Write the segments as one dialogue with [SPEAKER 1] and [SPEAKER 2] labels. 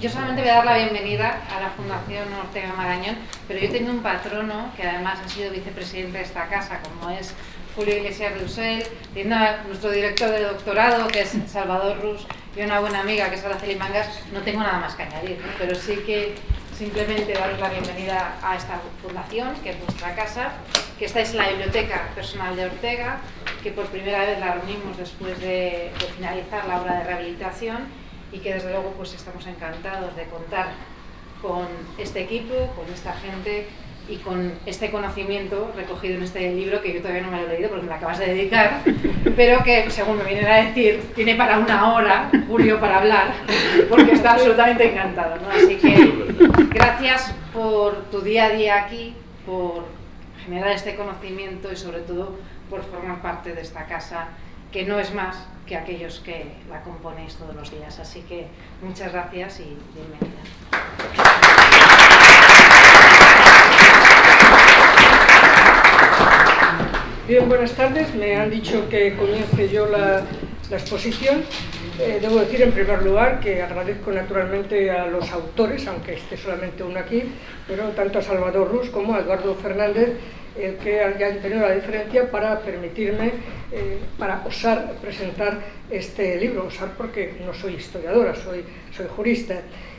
[SPEAKER 1] yo solamente voy a dar la bienvenida a la Fundación Ortega Marañón, pero yo tengo un patrono que además ha sido vicepresidente de esta casa, como es Julio Iglesias Rousel, tiene a nuestro director de doctorado, que es Salvador Rus, y una buena amiga, que es Araceli Mangas. No tengo nada más que añadir, ¿no? Pero sí que simplemente daros la bienvenida a esta fundación, que es nuestra casa, que esta es la biblioteca personal de Ortega, que por primera vez la reunimos después de finalizar la obra de rehabilitación, y que desde luego pues estamos encantados de contar con este equipo, con esta gente y con este conocimiento recogido en este libro, que yo todavía no me lo he leído porque me lo acabas de dedicar, pero que, según me vienen a decir, tiene para 1 hora, Julio, para hablar, porque está absolutamente encantado, ¿no? Así que gracias por tu día a día aquí, por generar este conocimiento y sobre todo por formar parte de esta casa, que no es más que aquellos que la componéis todos los días. Así que muchas gracias y bienvenida.
[SPEAKER 2] Bien, buenas tardes. Me han dicho que comience yo la exposición. Debo decir en primer lugar que agradezco naturalmente a los autores, aunque esté solamente uno aquí, pero tanto a Salvador Rus como a Eduardo Fernández, el que hayan tenido la diferencia para permitirme, para osar presentar este libro. Osar porque no soy historiadora, soy jurista.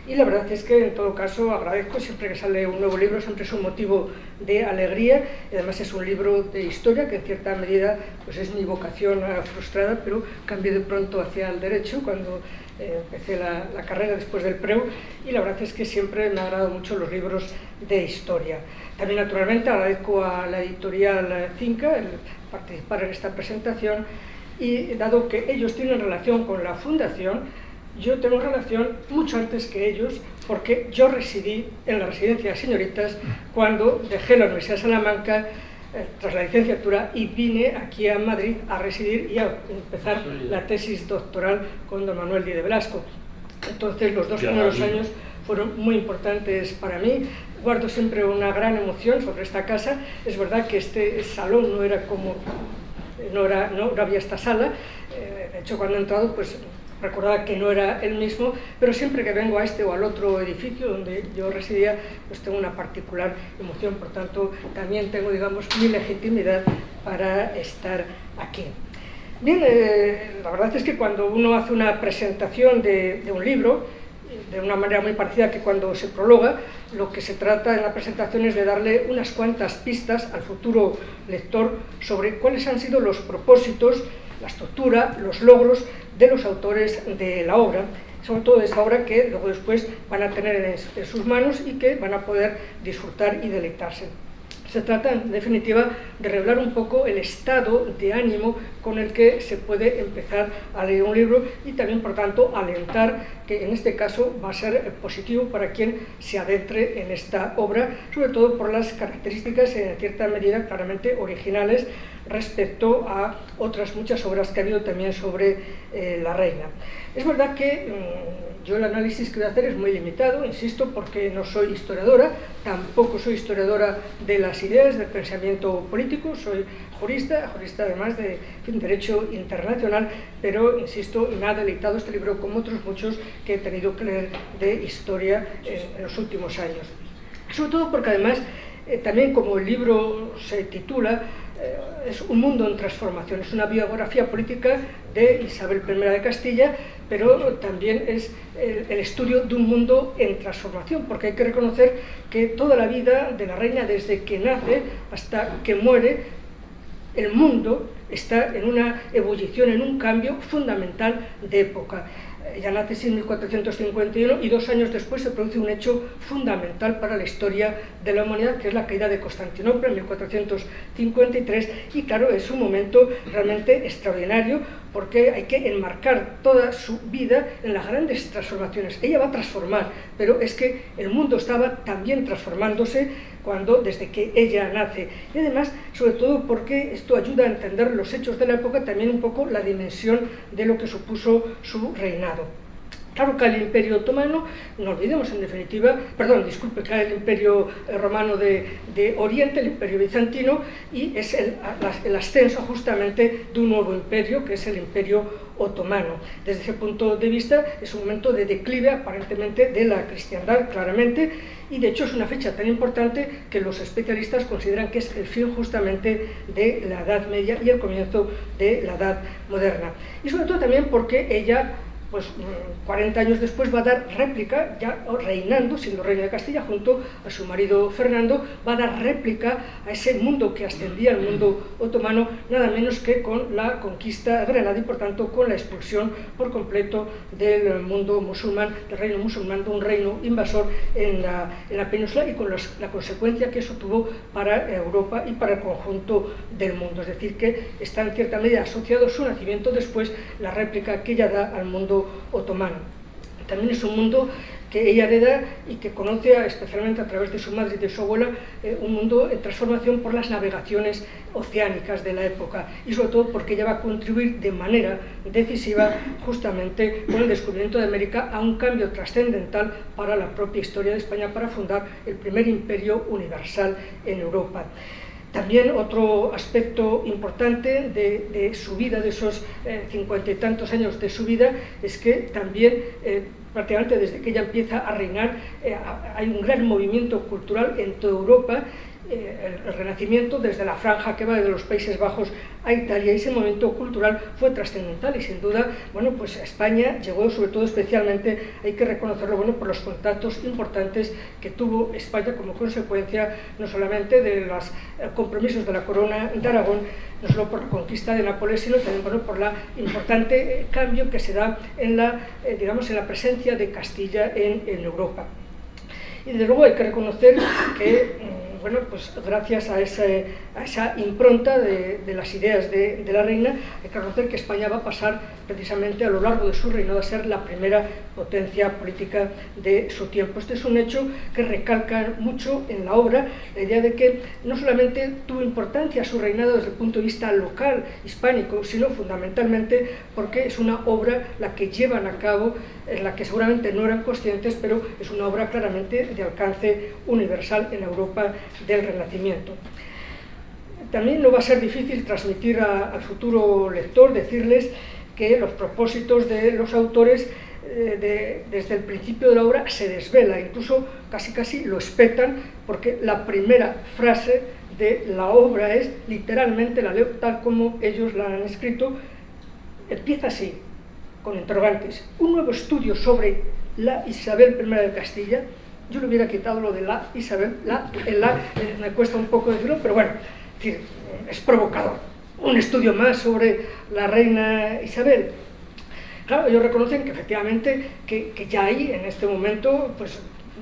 [SPEAKER 2] Y la verdad es que en todo caso agradezco, siempre que sale un nuevo libro siempre es un motivo de alegría, y además es un libro de historia que en cierta medida pues es mi vocación frustrada, pero cambié de pronto hacia el derecho cuando empecé la carrera después del PREU, y la verdad es que siempre me han agradado mucho los libros de historia. También naturalmente agradezco a la editorial Cinca el participar en esta presentación, y dado que ellos tienen relación con la fundación, yo tengo relación mucho antes que ellos, porque yo residí en la residencia de señoritas cuando dejé la Universidad de Salamanca tras la licenciatura y vine aquí a Madrid a residir y a empezar la tesis doctoral con don Manuel Díez de Velasco. Entonces los 2 primeros años fueron muy importantes para mí. Guardo siempre una gran emoción sobre esta casa. Es verdad que este salón no era como... no había esta sala. De hecho, cuando he entrado, pues recordaba que no era el mismo, pero siempre que vengo a este o al otro edificio donde yo residía, pues tengo una particular emoción. Por tanto, también tengo, digamos, mi legitimidad para estar aquí. Bien, la verdad es que cuando uno hace una presentación de un libro, de una manera muy parecida que cuando se prologa, lo que se trata en la presentación es de darle unas cuantas pistas al futuro lector sobre cuáles han sido los propósitos, la estructura, los logros de los autores de la obra, sobre todo de esta obra que luego después van a tener en sus manos y que van a poder disfrutar y deleitarse. Se trata, en definitiva, de revelar un poco el estado de ánimo con el que se puede empezar a leer un libro y también, por tanto, alentar que en este caso va a ser positivo para quien se adentre en esta obra, sobre todo por las características, en cierta medida, claramente originales respecto a otras muchas obras que ha habido también sobre la reina. Es verdad que yo el análisis que voy a hacer es muy limitado, insisto, porque no soy historiadora, tampoco soy historiadora de las ideas, del pensamiento político, soy jurista además de derecho internacional, pero, insisto, me ha deleitado este libro como otros muchos que he tenido que leer de historia en los últimos años. Sobre todo porque además, también como el libro se titula, es un mundo en transformación, es una biografía política de Isabel I de Castilla, pero también es el estudio de un mundo en transformación, porque hay que reconocer que toda la vida de la reina, desde que nace hasta que muere, el mundo está en una ebullición, en un cambio fundamental de época. Ella nace en 1451 y 2 años después se produce un hecho fundamental para la historia de la humanidad, que es la caída de Constantinopla en 1453, y claro, es un momento realmente extraordinario porque hay que enmarcar toda su vida en las grandes transformaciones. Ella va a transformar, pero es que el mundo estaba también transformándose desde que ella nace, y además, sobre todo porque esto ayuda a entender los hechos de la época, también un poco la dimensión de lo que supuso su reinado. Claro, cae el Imperio Otomano, no olvidemos en definitiva, perdón, disculpe, cae el Imperio Romano de Oriente, el Imperio Bizantino, y es el ascenso justamente de un nuevo imperio, que es el Imperio Otomano. Desde ese punto de vista es un momento de declive aparentemente de la cristiandad, claramente, y de hecho es una fecha tan importante que los especialistas consideran que es el fin justamente de la Edad Media y el comienzo de la Edad Moderna. Y sobre todo también porque ella, pues 40 años después, va a dar réplica, ya reinando, siendo reina de Castilla, junto a su marido Fernando, va a dar réplica a ese mundo que ascendía al mundo otomano, nada menos que con la conquista de Granada y, por tanto, con la expulsión por completo del mundo musulmán, del reino musulmán, de un reino invasor en la península, y con la consecuencia que eso tuvo para Europa y para el conjunto del mundo. Es decir, que está en cierta medida asociado su nacimiento después, la réplica que ella da al mundo otomano. También es un mundo que ella hereda y que conoce, especialmente a través de su madre y de su abuela, un mundo en transformación por las navegaciones oceánicas de la época, y sobre todo porque ella va a contribuir de manera decisiva justamente con el descubrimiento de América a un cambio trascendental para la propia historia de España, para fundar el primer imperio universal en Europa. También otro aspecto importante de su vida, de esos 50 y tantos años de su vida, es que también prácticamente desde que ella empieza a reinar hay un gran movimiento cultural en toda Europa. El Renacimiento, desde la franja que va de los Países Bajos a Italia, y ese momento cultural fue trascendental, y sin duda, bueno, pues a España llegó, sobre todo, especialmente, hay que reconocerlo, bueno, por los contactos importantes que tuvo España como consecuencia no solamente de los compromisos de la corona de Aragón, no solo por la conquista de Nápoles, sino también, bueno, por la importante cambio que se da en la, digamos, en la presencia de Castilla en Europa. Y desde luego hay que reconocer que, bueno, pues gracias a esa impronta de las ideas de la reina, hay que reconocer que España va a pasar precisamente a lo largo de su reinado a ser la primera potencia política de su tiempo. Este es un hecho que recalca mucho en la obra, la idea de que no solamente tuvo importancia su reinado desde el punto de vista local, hispánico, sino fundamentalmente porque es una obra la que llevan a cabo, en la que seguramente no eran conscientes, pero es una obra claramente de alcance universal en Europa del Renacimiento. También no va a ser difícil transmitir al futuro lector, decirles que los propósitos de los autores desde el principio de la obra se desvela, incluso casi lo espetan, porque la primera frase de la obra es, literalmente la leo tal como ellos la han escrito, empieza así, con interrogantes: un nuevo estudio sobre la Isabel I de Castilla. Yo le hubiera quitado lo de la Isabel, me cuesta un poco decirlo, pero bueno, es provocador. Un estudio más sobre la reina Isabel. Claro, ellos reconocen que efectivamente que ya hay en este momento, pues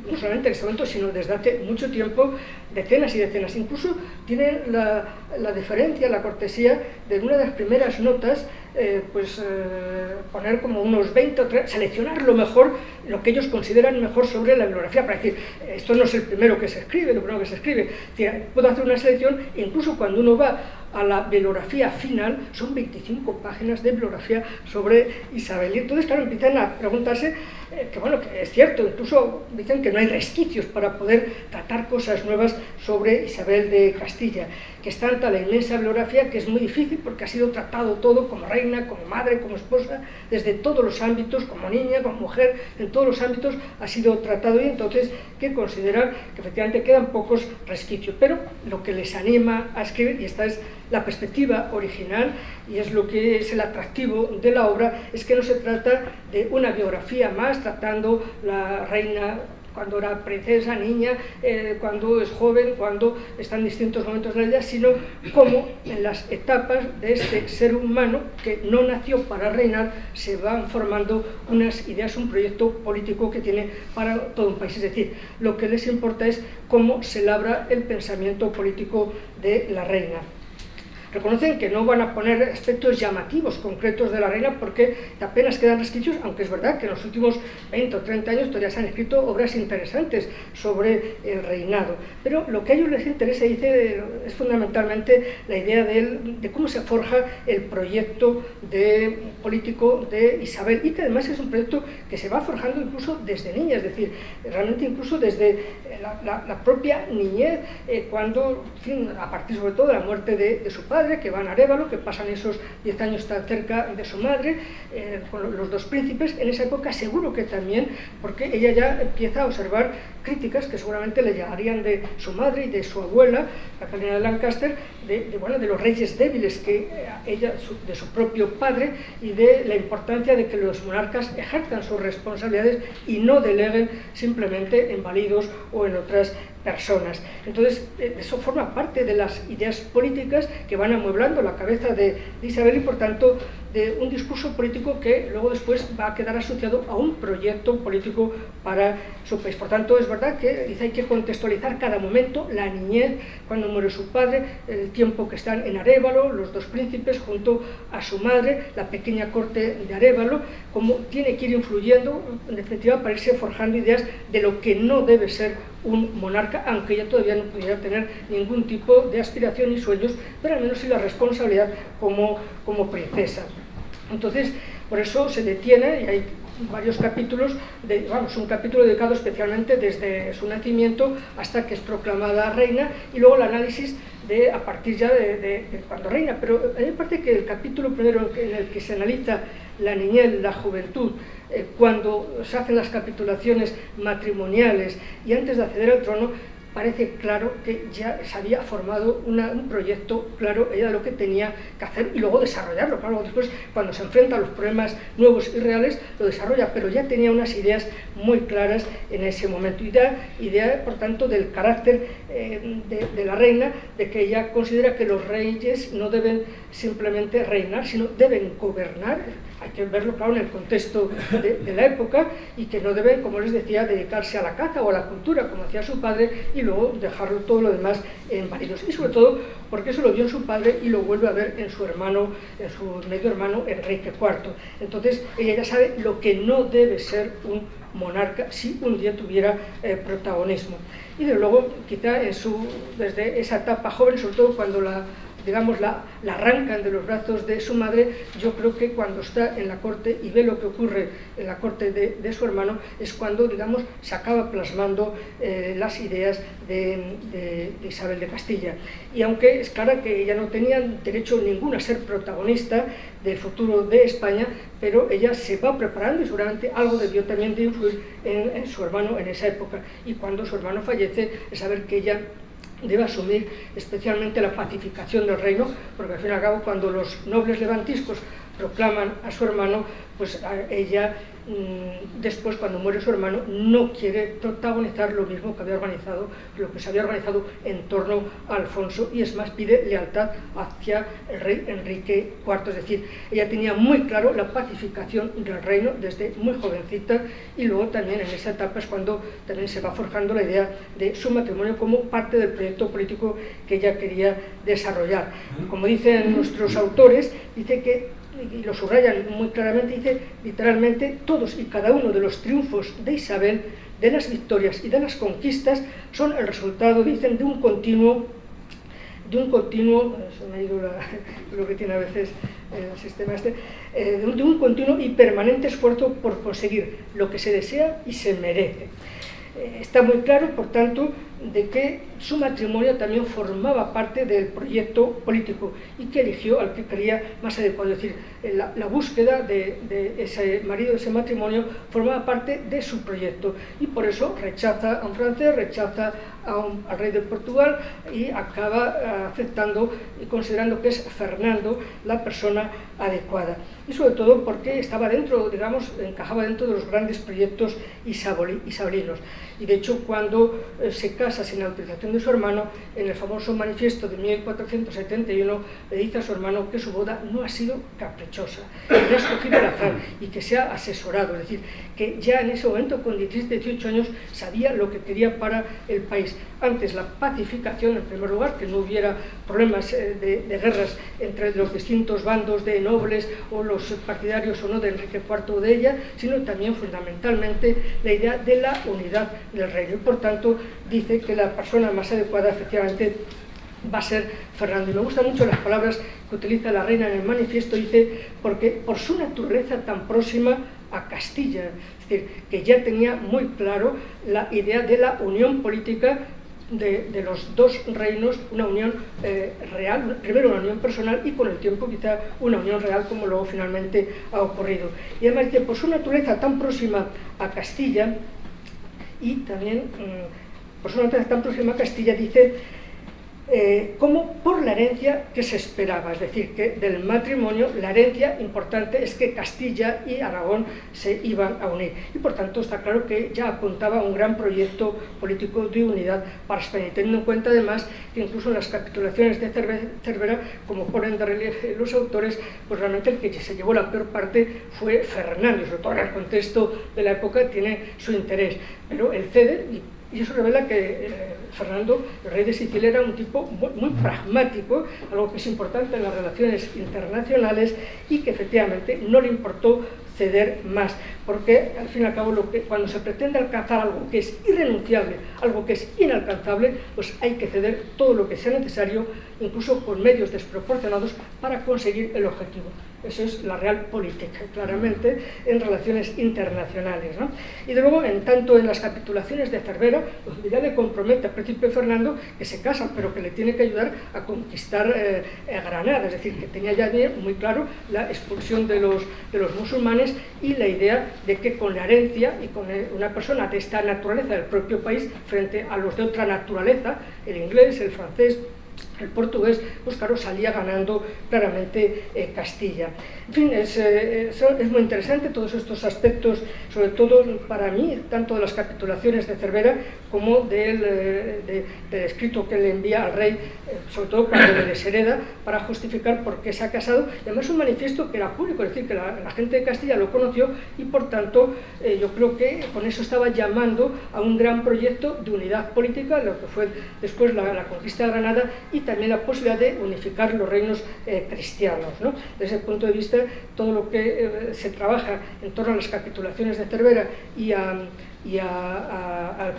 [SPEAKER 2] no solamente en este momento, sino desde hace mucho tiempo, decenas y decenas. Incluso tienen la deferencia, la cortesía de una de las primeras notas, poner como unos 20 o 30, seleccionar lo mejor, lo que ellos consideran mejor sobre la bibliografía, para decir, esto no es el primero que se escribe, lo primero que se escribe. Es decir, puedo hacer una selección, e incluso cuando uno va a la bibliografía final, son 25 páginas de bibliografía sobre Isabel. Y entonces, claro, empiezan a preguntarse que, bueno, que es cierto, incluso dicen que no hay resquicios para poder tratar cosas nuevas sobre Isabel de Castilla, que es tanta la inmensa bibliografía que es muy difícil, porque ha sido tratado todo, como reina, como madre, como esposa, desde todos los ámbitos, como niña, como mujer, en todos los ámbitos ha sido tratado, y entonces que considerar que efectivamente quedan pocos resquicios. Pero lo que les anima a escribir, y esta es la perspectiva original, y es lo que es el atractivo de la obra, es que no se trata de una biografía más tratando la reina cuando era princesa, niña, cuando es joven, cuando está en distintos momentos de la vida, sino cómo en las etapas de este ser humano que no nació para reinar se van formando unas ideas, un proyecto político que tiene para todo un país. Es decir, lo que les importa es cómo se labra el pensamiento político de la reina. reconocen que no van a poner aspectos llamativos concretos de la reina porque apenas quedan resquicios, aunque es verdad que en los últimos 20 o 30 años todavía se han escrito obras interesantes sobre el reinado. Pero lo que a ellos les interesa, dice, es fundamentalmente la idea de cómo se forja el proyecto político de Isabel, y que además es un proyecto que se va forjando incluso desde niña, es decir, realmente incluso desde la propia niñez, cuando, en fin, a partir sobre todo de la muerte de su padre, que van a Arévalo, que pasan esos 10 años tan cerca de su madre, con los dos príncipes, en esa época seguro que también, porque ella ya empieza a observar críticas que seguramente le llegarían de su madre y de su abuela, la Catalina de Lancaster, de los reyes débiles que ella, de su propio padre, y de la importancia de que los monarcas ejerzan sus responsabilidades y no deleguen simplemente en válidos o en otras personas. Entonces, eso forma parte de las ideas políticas que van amueblando la cabeza de Isabel, y por tanto de un discurso político que luego después va a quedar asociado a un proyecto político para su país. Por tanto, es verdad que dice, hay que contextualizar cada momento, la niñez, cuando muere su padre, el tiempo que están en Arévalo, los dos príncipes junto a su madre, la pequeña corte de Arévalo, cómo tiene que ir influyendo, en definitiva, para irse forjando ideas de lo que no debe ser un monarca, aunque ella todavía no pudiera tener ningún tipo de aspiración ni sueños, pero al menos sí la responsabilidad como princesa. Entonces, por eso se detiene, y hay varios capítulos, un capítulo dedicado especialmente desde su nacimiento hasta que es proclamada reina, y luego el análisis a partir ya de cuando reina. Pero a mí me parece que el capítulo primero en el que se analiza la niñez, la juventud, cuando se hacen las capitulaciones matrimoniales y antes de acceder al trono, parece claro que ya se había formado un proyecto claro ella de lo que tenía que hacer y luego desarrollarlo. Claro, después, cuando se enfrenta a los problemas nuevos y reales, lo desarrolla, pero ya tenía unas ideas muy claras en ese momento. Idea por tanto, del carácter de la reina, de que ella considera que los reyes no deben simplemente reinar, sino deben gobernar. Hay que verlo, claro, en el contexto de la época, y que no deben, como les decía, dedicarse a la caza o a la cultura, como hacía su padre, y luego dejarlo todo lo demás en válidos. Y sobre todo porque eso lo vio en su padre y lo vuelve a ver en su hermano, en su medio hermano Enrique IV. Entonces ella ya sabe lo que no debe ser un monarca si un día tuviera protagonismo. Y desde luego, quizá desde esa etapa joven, sobre todo cuando la arrancan de los brazos de su madre, yo creo que cuando está en la corte y ve lo que ocurre en la corte de su hermano, es cuando, se acaba plasmando las ideas de Isabel de Castilla. Y aunque es claro que ella no tenía derecho ninguno a ser protagonista del futuro de España, pero ella se va preparando y seguramente algo debió también de influir en su hermano en esa época. Y cuando su hermano fallece, es saber que ella debe asumir especialmente la pacificación del reino, porque al fin y al cabo, cuando los nobles levantiscos proclaman a su hermano, pues ella después, cuando muere su hermano, no quiere protagonizar lo mismo que había organizado, lo que se había organizado en torno a Alfonso, y es más, pide lealtad hacia el rey Enrique IV. Es decir, ella tenía muy claro la pacificación del reino desde muy jovencita, y luego también en esa etapa es cuando también se va forjando la idea de su matrimonio como parte del proyecto político que ella quería desarrollar. Como dicen nuestros autores, dice que, y lo subrayan muy claramente, dice literalmente, todos y cada uno de los triunfos de Isabel, de las victorias y de las conquistas, son el resultado, dicen, de un continuo, se me ha ido lo que tiene a veces el sistema de un continuo y permanente esfuerzo por conseguir lo que se desea y se merece. Está muy claro, por tanto, de que su matrimonio también formaba parte del proyecto político y que eligió al que creía más adecuado. Es decir, la búsqueda de ese marido, de ese matrimonio, formaba parte de su proyecto, y por eso rechaza a un francés, rechaza al rey de Portugal, y acaba aceptando y considerando que es Fernando la persona adecuada. Y sobre todo porque estaba dentro, encajaba dentro de los grandes proyectos isabelinos. Y de hecho, cuando se casa casa sin autorización de su hermano, en el famoso manifiesto de 1471 le dice a su hermano que su boda no ha sido caprichosa, que ha escogido al azar y que se ha asesorado, es decir, que ya en ese momento, con 17, 18 años, sabía lo que quería para el país. Antes, la pacificación, en primer lugar, que no hubiera problemas de guerras entre los distintos bandos de nobles o los partidarios o no de Enrique IV o de ella, sino también fundamentalmente la idea de la unidad del reino. Y por tanto dice que la persona más adecuada efectivamente va a ser Fernando. Y me gustan mucho las palabras que utiliza la reina en el manifiesto, dice, porque por su naturaleza tan próxima a Castilla, es decir, que ya tenía muy claro la idea de la unión política de los dos reinos, una unión real, primero una unión personal y con el tiempo quizá una unión real, como luego finalmente ha ocurrido. Y además que por su naturaleza tan próxima a Castilla, y también por su naturaleza tan próxima a Castilla, dice como por la herencia que se esperaba, es decir, que del matrimonio la herencia importante es que Castilla y Aragón se iban a unir, y por tanto está claro que ya apuntaba a un gran proyecto político de unidad para España, teniendo en cuenta además que incluso en las capitulaciones de Cervera, como ponen de relieve los autores, pues realmente el que se llevó la peor parte fue Fernando, sobre todo en el contexto de la época tiene su interés, pero él cede y eso revela que Fernando, el rey de Sicilia, era un tipo muy pragmático, algo que es importante en las relaciones internacionales, y que efectivamente no le importó ceder más, porque al fin y al cabo cuando se pretende alcanzar algo que es irrenunciable, algo que es inalcanzable, pues hay que ceder todo lo que sea necesario, incluso con medios desproporcionados, para conseguir el objetivo. Eso es la real política, claramente, en relaciones internacionales, ¿no? Y de luego, tanto en las capitulaciones de Cervera, donde ya le compromete al príncipe Fernando que se casan, pero que le tiene que ayudar a conquistar Granada, es decir, que tenía ya muy claro la expulsión de los musulmanes y la idea de que con la herencia y con una persona de esta naturaleza del propio país frente a los de otra naturaleza, el inglés, el francés, el portugués, pues claro, salía ganando claramente Castilla. En fin, es muy interesante todos estos aspectos, sobre todo para mí, tanto de las capitulaciones de Cervera como del escrito que le envía al rey, sobre todo cuando le deshereda, para justificar por qué se ha casado, y además un manifiesto que era público, es decir, que la gente de Castilla lo conoció, y por tanto yo creo que con eso estaba llamando a un gran proyecto de unidad política, lo que fue después la conquista de Granada, y también la posibilidad de unificar los reinos cristianos, ¿no? Desde ese punto de vista, todo lo que se trabaja en torno a las capitulaciones de Cervera y al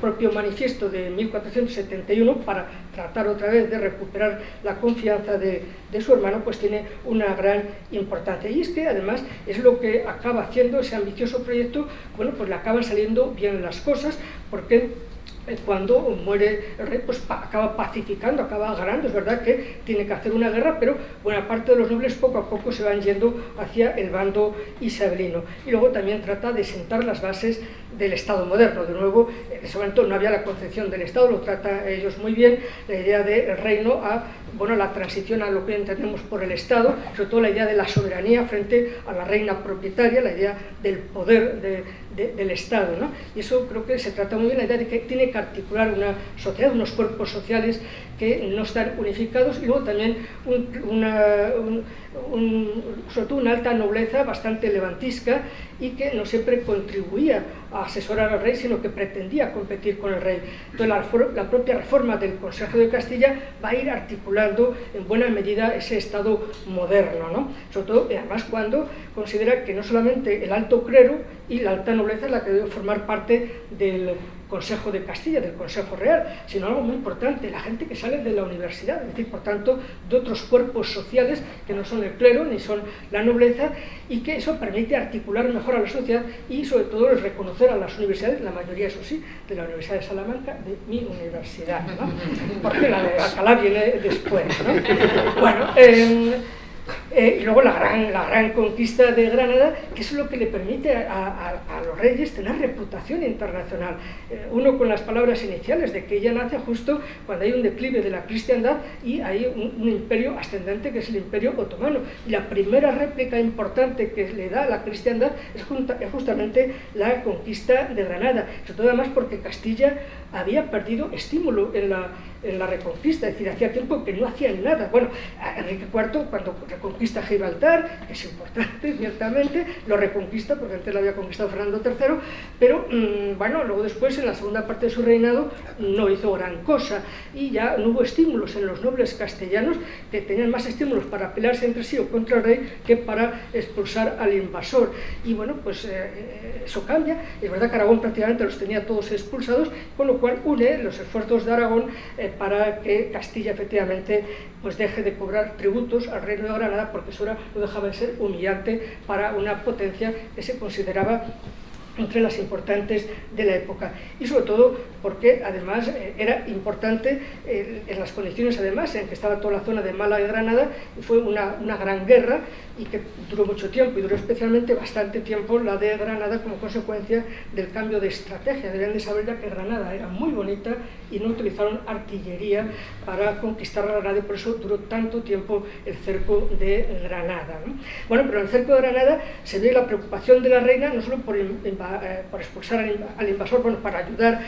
[SPEAKER 2] propio manifiesto de 1471 para tratar otra vez de recuperar la confianza de su hermano, pues tiene una gran importancia. Y es que además es lo que acaba haciendo ese ambicioso proyecto, bueno, pues le acaban saliendo bien las cosas, porque cuando muere el rey, pues acaba pacificando, acaba ganando. Es verdad que tiene que hacer una guerra, pero buena parte de los nobles poco a poco se van yendo hacia el bando isabelino. Y luego también trata de sentar las bases del Estado moderno. De nuevo, en ese momento no había la concepción del Estado, lo trata ellos muy bien, la idea del reino la transición a lo que entendemos por el Estado, sobre todo la idea de la soberanía frente a la reina propietaria, la idea del poder del Estado, ¿no? Y eso creo que se trata muy bien, la idea de que tiene que articular una sociedad, unos cuerpos sociales que no están unificados, y luego también sobre todo una alta nobleza bastante levantisca, y que no siempre contribuía a asesorar al rey, sino que pretendía competir con el rey. Entonces la propia reforma del Consejo de Castilla va a ir articulando en buena medida ese Estado moderno, ¿no? Sobre todo, además, cuando considera que no solamente el alto clero y la alta nobleza es la que debe formar parte del Consejo de Castilla, del Consejo Real, sino algo muy importante, la gente que sale de la universidad, es decir, por tanto, de otros cuerpos sociales que no son el clero ni son la nobleza, y que eso permite articular mejor a la sociedad y sobre todo reconocer a las universidades, la mayoría, eso sí, de la Universidad de Salamanca, de mi universidad, ¿no? Porque la de Alcalá viene después, ¿no? Bueno, Y luego la gran conquista de Granada, que es lo que le permite a los reyes tener reputación internacional. Uno con las palabras iniciales de que ella nace justo cuando hay un declive de la cristiandad y hay un imperio ascendente que es el Imperio Otomano. Y la primera réplica importante que le da a la cristiandad es justamente la conquista de Granada, sobre todo además porque Castilla había perdido estímulo en la reconquista, es decir, hacía tiempo que no hacían nada. Bueno, Enrique IV cuando reconquista Gibraltar, que es importante ciertamente, lo reconquista porque antes lo había conquistado Fernando III, pero bueno, luego después en la segunda parte de su reinado no hizo gran cosa y ya no hubo estímulos en los nobles castellanos, que tenían más estímulos para pelearse entre sí o contra el rey que para expulsar al invasor. Y bueno, pues eso cambia. Es verdad que Aragón prácticamente los tenía todos expulsados, con lo cual une los esfuerzos de Aragón para que Castilla efectivamente pues deje de cobrar tributos al reino de Granada, porque eso no dejaba de ser humillante para una potencia que se consideraba entre las importantes de la época, y sobre todo porque además era importante en las condiciones además en que estaba toda la zona de Málaga y Granada, y fue una gran guerra y que duró mucho tiempo, y duró especialmente bastante tiempo la de Granada como consecuencia del cambio de estrategia. Deberían de saber ya que Granada era muy bonita y no utilizaron artillería para conquistar Granada, y por eso duró tanto tiempo el cerco de Granada, ¿no? Bueno, pero en el cerco de Granada se ve la preocupación de la reina no solo por expulsar al invasor, bueno, para ayudar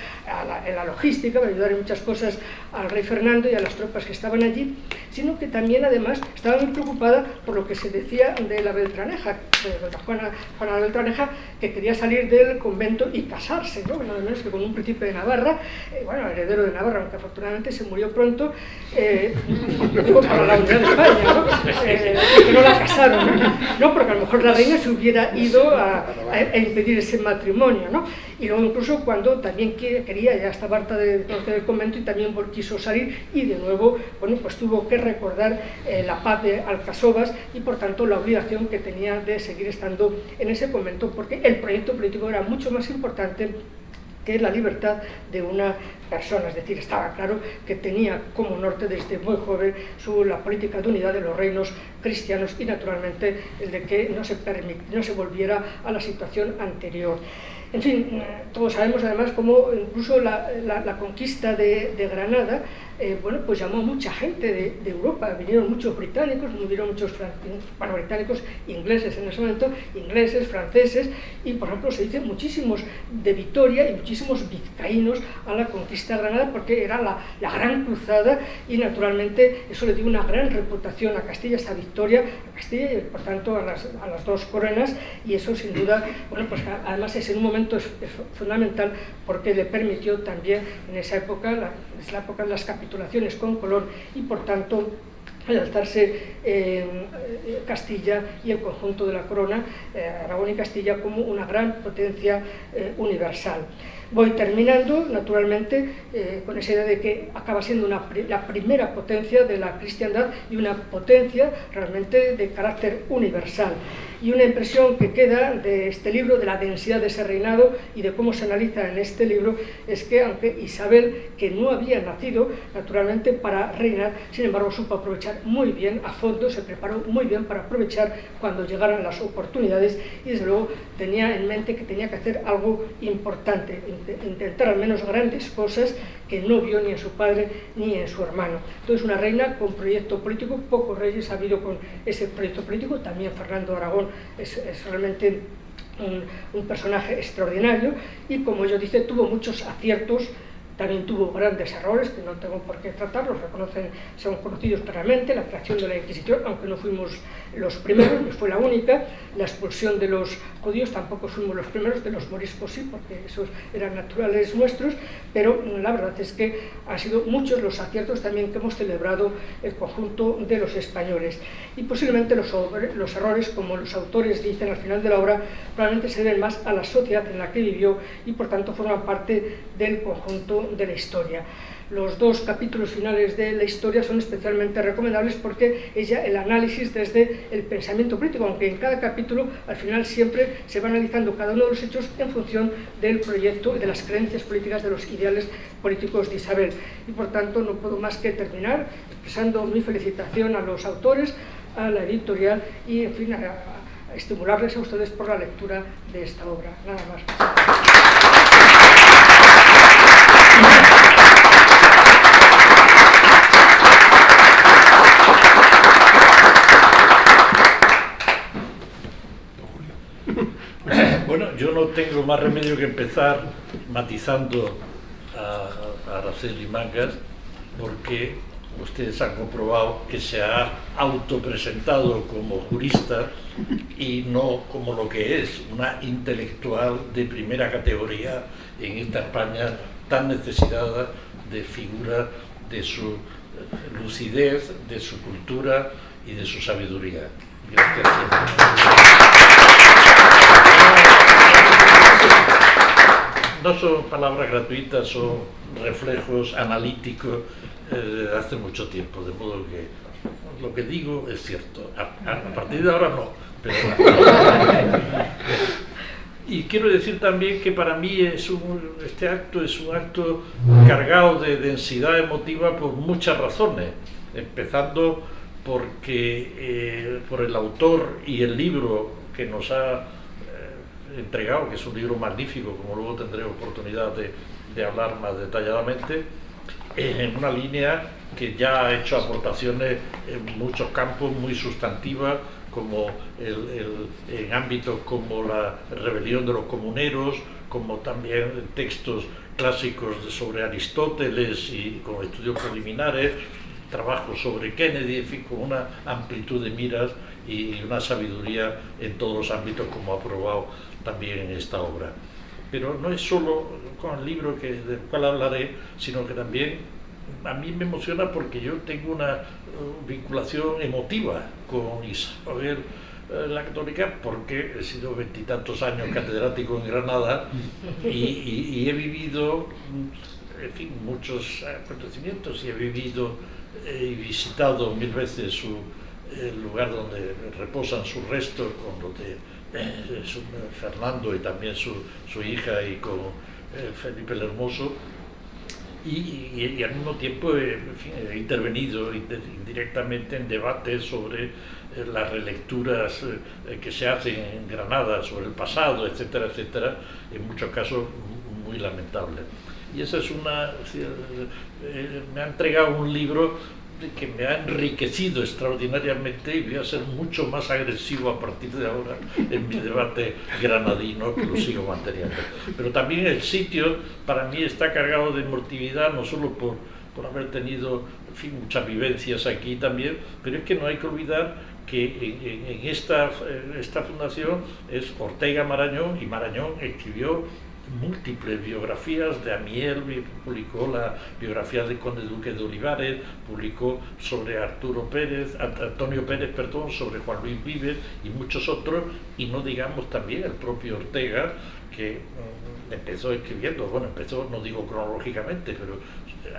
[SPEAKER 2] en la logística, para ayudar en muchas cosas al rey Fernando y a las tropas que estaban allí, sino que también además estaba muy preocupada por lo que se decía de la Beltraneja, de Juana Beltraneja, que quería salir del convento y casarse, ¿no? Nada menos que con un príncipe de Navarra, bueno, heredero de Navarra, aunque afortunadamente se murió pronto, para la unidad de España, ¿no? Que no la casaron, ¿no? Porque a lo mejor la reina se hubiera ido a impedir ese matrimonio, ¿no? Y luego incluso cuando también quería, ya estaba harta de conocer el convento y también quiso salir, y de nuevo, bueno, pues tuvo que recordar la paz de Alcasovas y por tanto la obligación que tenía de seguir estando en ese convento, porque el proyecto político era mucho más importante que la libertad de una persona. Es decir, estaba claro que tenía como norte desde muy joven la política de unidad de los reinos cristianos y naturalmente el de que no se volviera a la situación anterior. En fin, todos sabemos además cómo incluso la conquista de Granada bueno, pues llamó a mucha gente de Europa. Vinieron muchos británicos, vinieron muchos británicos, ingleses en ese momento, ingleses, franceses, y por ejemplo se dicen muchísimos de Vitoria y muchísimos vizcaínos a la conquista de Granada, porque era la gran cruzada y naturalmente eso le dio una gran reputación a Castilla, esa victoria a Castilla y por tanto a las dos coronas, y eso sin duda, bueno, pues además es en un momento es fundamental porque le permitió también en esa época, es la época de las capitulaciones con Colón, y por tanto al alzarse Castilla y el conjunto de la corona, Aragón y Castilla, como una gran potencia universal. Voy terminando, naturalmente, con esa idea de que acaba siendo la primera potencia de la cristiandad y una potencia realmente de carácter universal. Y una impresión que queda de este libro, de la densidad de ese reinado y de cómo se analiza en este libro, es que aunque Isabel, que no había nacido naturalmente para reinar, sin embargo supo aprovechar muy bien, a fondo, se preparó muy bien para aprovechar cuando llegaran las oportunidades, y desde luego tenía en mente que tenía que hacer algo importante, intentar al menos grandes cosas que no vio ni en su padre ni en su hermano. Entonces, una reina con proyecto político, pocos reyes ha habido con ese proyecto político. También Fernando de Aragón es realmente un personaje extraordinario, y como yo dice, tuvo muchos aciertos. También tuvo grandes errores que no tengo por qué tratar, son conocidos claramente: la creación de la Inquisición, aunque no fuimos los primeros, ni fue la única; la expulsión de los judíos, tampoco fuimos los primeros; de los moriscos sí, porque esos eran naturales nuestros, pero la verdad es que han sido muchos los aciertos también que hemos celebrado el conjunto de los españoles. Y posiblemente los errores, como los autores dicen al final de la obra, probablemente se deben más a la sociedad en la que vivió y por tanto forman parte del conjunto de la historia. Los dos capítulos finales de la historia son especialmente recomendables porque es ya el análisis desde el pensamiento político, aunque en cada capítulo al final siempre se va analizando cada uno de los hechos en función del proyecto y de las creencias políticas, de los ideales políticos de Isabel. Y por tanto no puedo más que terminar expresando mi felicitación a los autores, a la editorial y, en fin, a estimularles a ustedes por la lectura de esta obra. Nada más.
[SPEAKER 3] Bueno, yo no tengo más remedio que empezar matizando a Araceli Mangas, porque ustedes han comprobado que se ha autopresentado como jurista y no como lo que es, una intelectual de primera categoría en esta España tan necesitada de figuras de su lucidez, de su cultura y de su sabiduría. Gracias. No son palabras gratuitas, son reflejos analíticos de hace mucho tiempo, de modo que lo que digo es cierto. A partir de ahora no. Pero... Y quiero decir también que para mí este acto es un acto cargado de densidad emotiva por muchas razones, empezando porque por el autor y el libro que nos ha entregado, que es un libro magnífico, como luego tendré oportunidad de hablar más detalladamente, en una línea que ya ha hecho aportaciones en muchos campos muy sustantivas, como en ámbitos como la rebelión de los comuneros, como también textos clásicos sobre Aristóteles y con estudios preliminares, trabajos sobre Kennedy, en fin, con una amplitud de miras y una sabiduría en todos los ámbitos, como ha probado también en esta obra. Pero no es solo con el libro del cual hablaré, sino que también a mí me emociona porque yo tengo una vinculación emotiva con Isabel la Católica, porque he sido 20 y tantos años catedrático en Granada y he vivido, en fin, muchos acontecimientos, y he vivido y visitado 1000 veces el lugar donde reposan sus restos, con los de Fernando y también su hija, y con Felipe el Hermoso, y al mismo tiempo en fin, he intervenido indirectamente en debates sobre las relecturas que se hacen en Granada sobre el pasado, etcétera, etcétera, en muchos casos muy lamentables. Y esa es me ha entregado un libro que me ha enriquecido extraordinariamente, y voy a ser mucho más agresivo a partir de ahora en mi debate granadino, que lo sigo manteniendo. Pero también el sitio para mí está cargado de emotividad, no solo por haber tenido, en fin, muchas vivencias aquí también, pero es que no hay que olvidar que en esta fundación es Ortega Marañón, y Marañón escribió múltiples biografías de Amiel, publicó la biografía de Conde Duque de Olivares, publicó sobre Antonio Pérez, sobre Juan Luis Vives y muchos otros, y no digamos también el propio Ortega, que empezó escribiendo, no digo cronológicamente, pero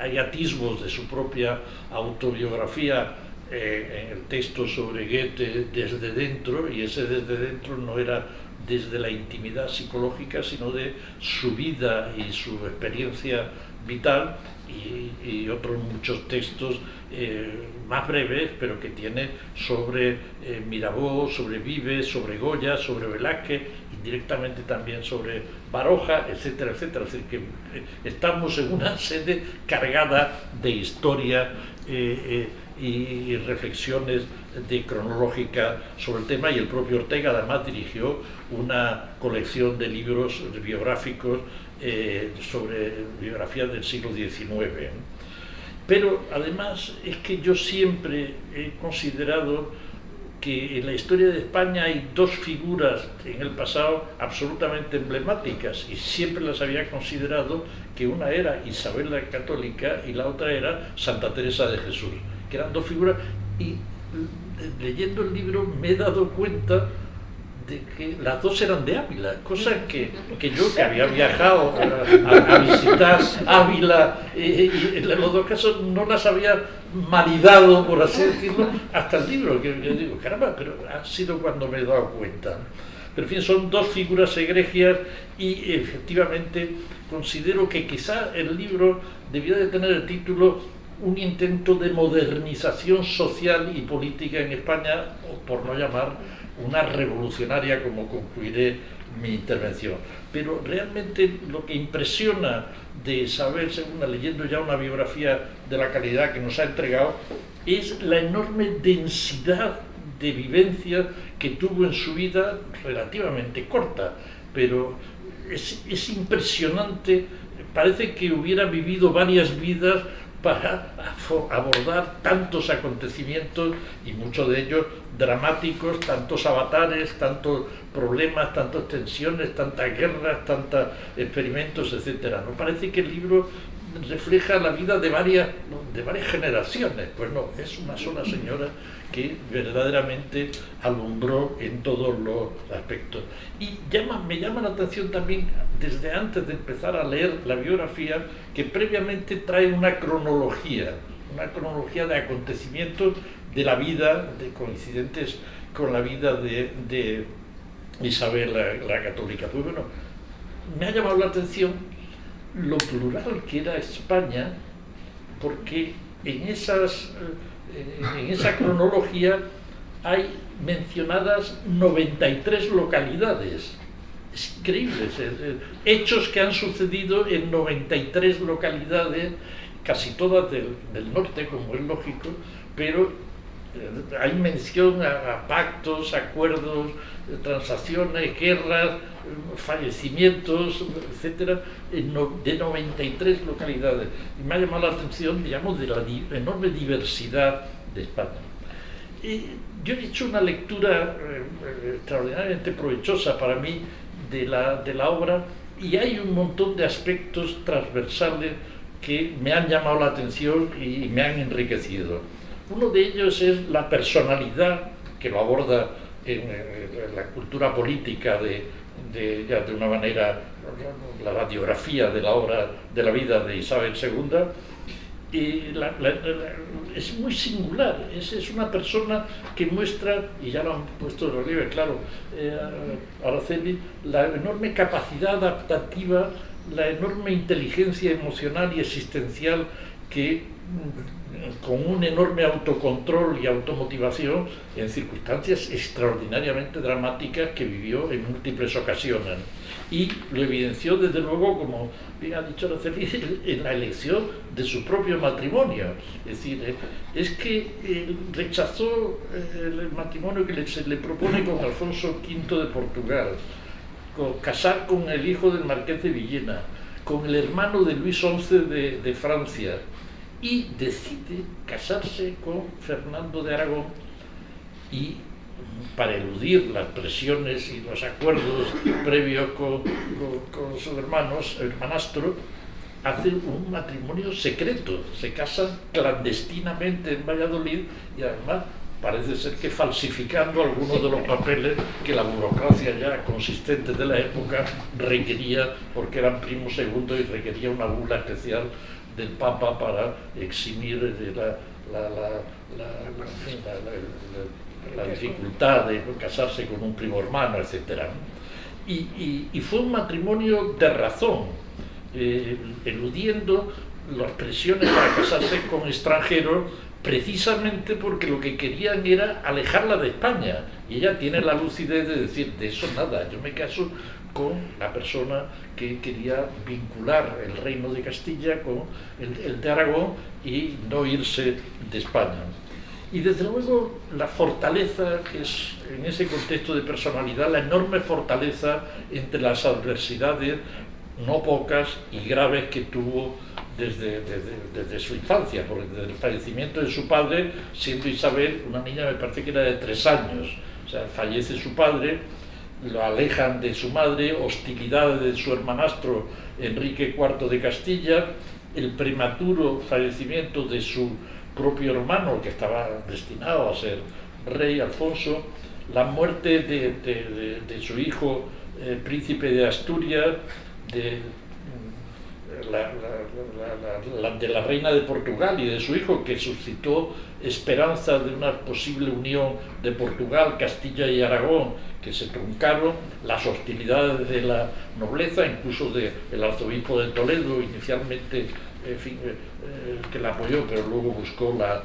[SPEAKER 3] hay atisbos de su propia autobiografía en el texto sobre Goethe, Desde Dentro, y ese Desde Dentro no era desde la intimidad psicológica, sino de su vida y su experiencia vital, y otros muchos textos más breves, pero que tiene sobre Mirabeau, sobre Vives, sobre Goya, sobre Velázquez, indirectamente también sobre Baroja, etcétera, etcétera. Es decir, que estamos en una sede cargada de historia y reflexiones cronológica sobre el tema, y el propio Ortega además dirigió una colección de libros biográficos sobre biografías del siglo XIX. Pero además es que yo siempre he considerado que en la historia de España hay dos figuras en el pasado absolutamente emblemáticas, y siempre las había considerado, que una era Isabel la Católica y la otra era Santa Teresa de Jesús, que eran dos figuras, y leyendo el libro me he dado cuenta de que las dos eran de Ávila, cosa que yo, que había viajado a visitar Ávila, y en los dos casos no las había maridado, por así decirlo, hasta el libro, que digo, caramba, pero ha sido cuando me he dado cuenta. Pero en fin, son dos figuras egregias, y efectivamente considero que quizá el libro debiera de tener el título un intento de modernización social y política en España, o por no llamar una revolucionaria, como concluiré mi intervención. Pero realmente lo que impresiona de Isabel II, leyendo ya una biografía de la calidad que nos ha entregado, es la enorme densidad de vivencias que tuvo en su vida, relativamente corta, pero es impresionante. Parece que hubiera vivido varias vidas para abordar tantos acontecimientos, y muchos de ellos dramáticos, tantos avatares, tantos problemas, tantas tensiones, tantas guerras, tantos experimentos, etcétera. ¿No parece que el libro refleja la vida de varias generaciones? Pues no, es una sola señora que verdaderamente alumbró en todos los aspectos. Y me llama la atención también, desde antes de empezar a leer la biografía, que previamente trae una cronología de acontecimientos de la vida, de coincidentes con la vida de Isabel la Católica. Pues bueno, me ha llamado la atención lo plural que era España, porque en esa cronología hay mencionadas 93 localidades. Es increíble, hechos que han sucedido en 93 localidades, casi todas del norte, como es lógico, pero hay mención a pactos, acuerdos, transacciones, guerras, fallecimientos, etcétera, de 93 localidades. Y me ha llamado la atención, digamos, de la enorme diversidad de España. Yo he hecho una lectura extraordinariamente provechosa para mí de la obra, y hay un montón de aspectos transversales que me han llamado la atención y me han enriquecido. Uno de ellos es la personalidad, que lo aborda en la cultura política ya de una manera, la radiografía de la obra, de la vida de Isabel II, y es muy singular. Es una persona que muestra, y ya lo han puesto de relieve, claro, Araceli, la enorme capacidad adaptativa, la enorme inteligencia emocional y existencial que, con un enorme autocontrol y automotivación, en circunstancias extraordinariamente dramáticas que vivió en múltiples ocasiones. Y lo evidenció, desde luego, como bien ha dicho Araceli, en la elección de su propio matrimonio. Es decir, es que rechazó el matrimonio que se le propone con Alfonso V de Portugal, casar con el hijo del marqués de Villena, con el hermano de Luis XI de Francia, y decide casarse con Fernando de Aragón, y para eludir las presiones y los acuerdos previos con sus hermanastro, hace un matrimonio secreto, se casan clandestinamente en Valladolid, y además parece ser que falsificando algunos de los papeles que la burocracia ya consistente de la época requería, porque eran primos segundos y requería una bula especial del Papa para eximir de la dificultad de casarse con un primo hermano, etc. Y fue un matrimonio de razón, eludiendo las presiones para casarse con extranjeros, precisamente porque lo que querían era alejarla de España, y ella tiene la lucidez de decir: de eso nada, yo me caso con la persona que quería vincular el reino de Castilla con el de Aragón y no irse de España. Y desde luego la fortaleza, que es en ese contexto de personalidad, la enorme fortaleza entre las adversidades no pocas y graves que tuvo desde su infancia, porque desde el fallecimiento de su padre, siendo Isabel una niña, me parece que era de 3 años, o sea, fallece su padre, lo alejan de su madre, hostilidades de su hermanastro Enrique IV de Castilla, el prematuro fallecimiento de su propio hermano, que estaba destinado a ser rey, Alfonso, la muerte de su hijo, príncipe de Asturias, de la reina de Portugal y de su hijo, que suscitó esperanza de una posible unión de Portugal, Castilla y Aragón, que se truncaron, las hostilidades de la nobleza, incluso del arzobispo de Toledo, inicialmente, en fin, que la apoyó, pero luego buscó las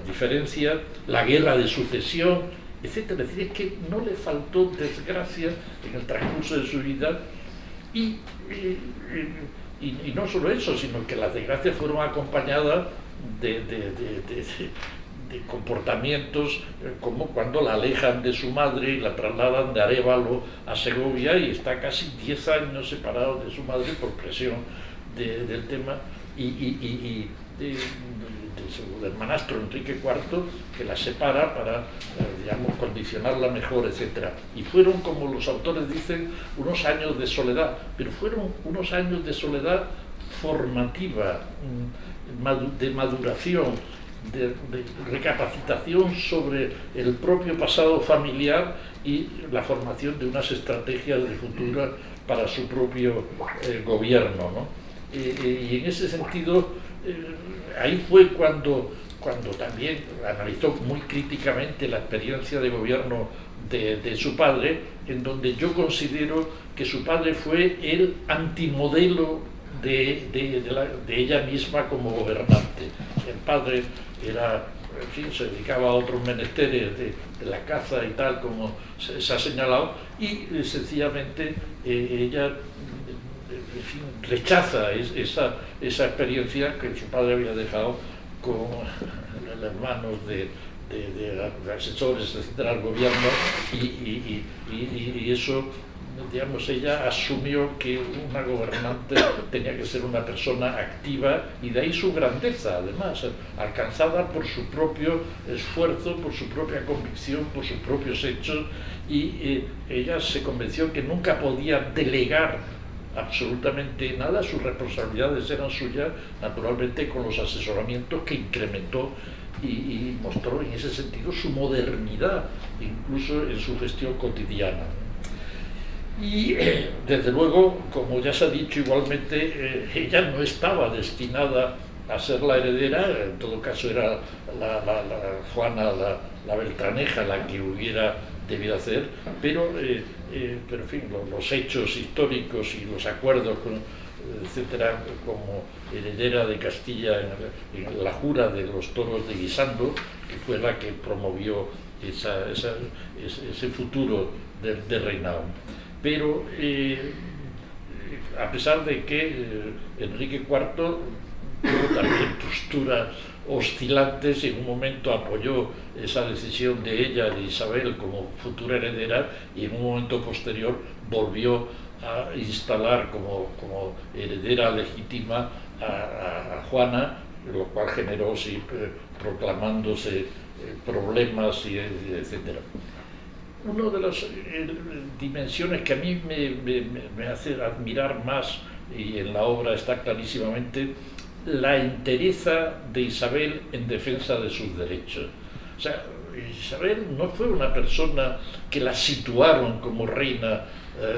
[SPEAKER 3] diferencias, la guerra de sucesión, etcétera. Es decir, es que no le faltó desgracia en el transcurso de su vida. Y no solo eso, sino que las desgracias fueron acompañadas de comportamientos como cuando la alejan de su madre y la trasladan de Arévalo a Segovia, y está casi 10 años separado de su madre por presión del tema del manastro Enrique IV, que la separa para, digamos, condicionarla mejor, etc. Y fueron, como los autores dicen, unos años de soledad, pero fueron unos años de soledad formativa, de maduración, de recapacitación sobre el propio pasado familiar y la formación de unas estrategias de futuro para su propio gobierno, ¿no? Y en ese sentido, ahí fue cuando también analizó muy críticamente la experiencia de gobierno de su padre, en donde yo considero que su padre fue el antimodelo de ella misma como gobernante. El padre era, en fin, se dedicaba a otros menesteres de la caza y tal, como se ha señalado, y sencillamente ella, en fin, rechaza esa experiencia que su padre había dejado con las manos de asesores, etcétera, al gobierno, y eso, digamos, ella asumió que una gobernante tenía que ser una persona activa, y de ahí su grandeza, además, alcanzada por su propio esfuerzo, por su propia convicción, por sus propios hechos, y ella se convenció que nunca podía delegar absolutamente nada, sus responsabilidades eran suyas, naturalmente con los asesoramientos que incrementó y mostró en ese sentido su modernidad, incluso en su gestión cotidiana. Y desde luego, como ya se ha dicho igualmente, ella no estaba destinada a ser la heredera, en todo caso era Juana la Beltraneja la que hubiera debido hacer, pero en fin, los hechos históricos y los acuerdos, etcétera, como heredera de Castilla en la jura de los toros de Guisando, que fue la que promovió ese futuro de reinado. Pero a pesar de que Enrique IV tuvo también posturas oscilantes, y en un momento apoyó esa decisión de ella, de Isabel, como futura heredera, y en un momento posterior volvió a instalar como heredera legítima a Juana, lo cual generó, sí, proclamándose problemas, etcétera. Una de las dimensiones que a mí me hace admirar más, y en la obra está clarísimamente, la entereza de Isabel en defensa de sus derechos. O sea, Isabel no fue una persona que la situaron como reina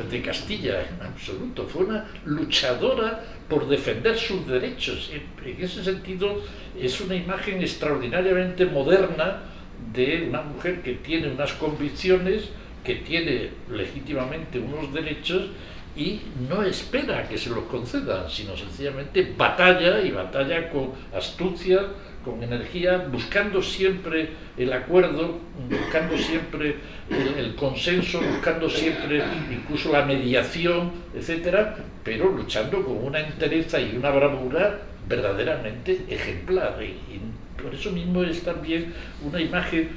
[SPEAKER 3] de Castilla, en absoluto. Fue una luchadora por defender sus derechos. En ese sentido, es una imagen extraordinariamente moderna de una mujer que tiene unas convicciones, que tiene legítimamente unos derechos, y no espera a que se los concedan, sino sencillamente batalla, y batalla con astucia, con energía, buscando siempre el acuerdo, buscando siempre el consenso, buscando siempre incluso la mediación, etcétera, pero luchando con una entereza y una bravura verdaderamente ejemplar. Y por eso mismo es también una imagen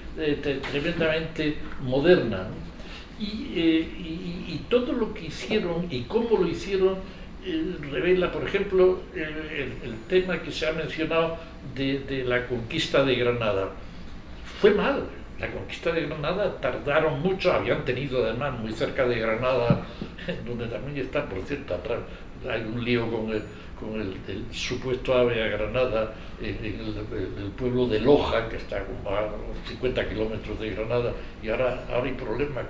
[SPEAKER 3] tremendamente moderna, ¿no? Y todo lo que hicieron y cómo lo hicieron revela, por ejemplo, el tema que se ha mencionado de la conquista de Granada. Fue mal, la conquista de Granada, tardaron mucho, habían tenido además muy cerca de Granada, donde también está, por cierto, atrás hay un lío con el supuesto AVE a Granada en el pueblo de Loja, que está como a 50 kilómetros de Granada, y ahora hay problemas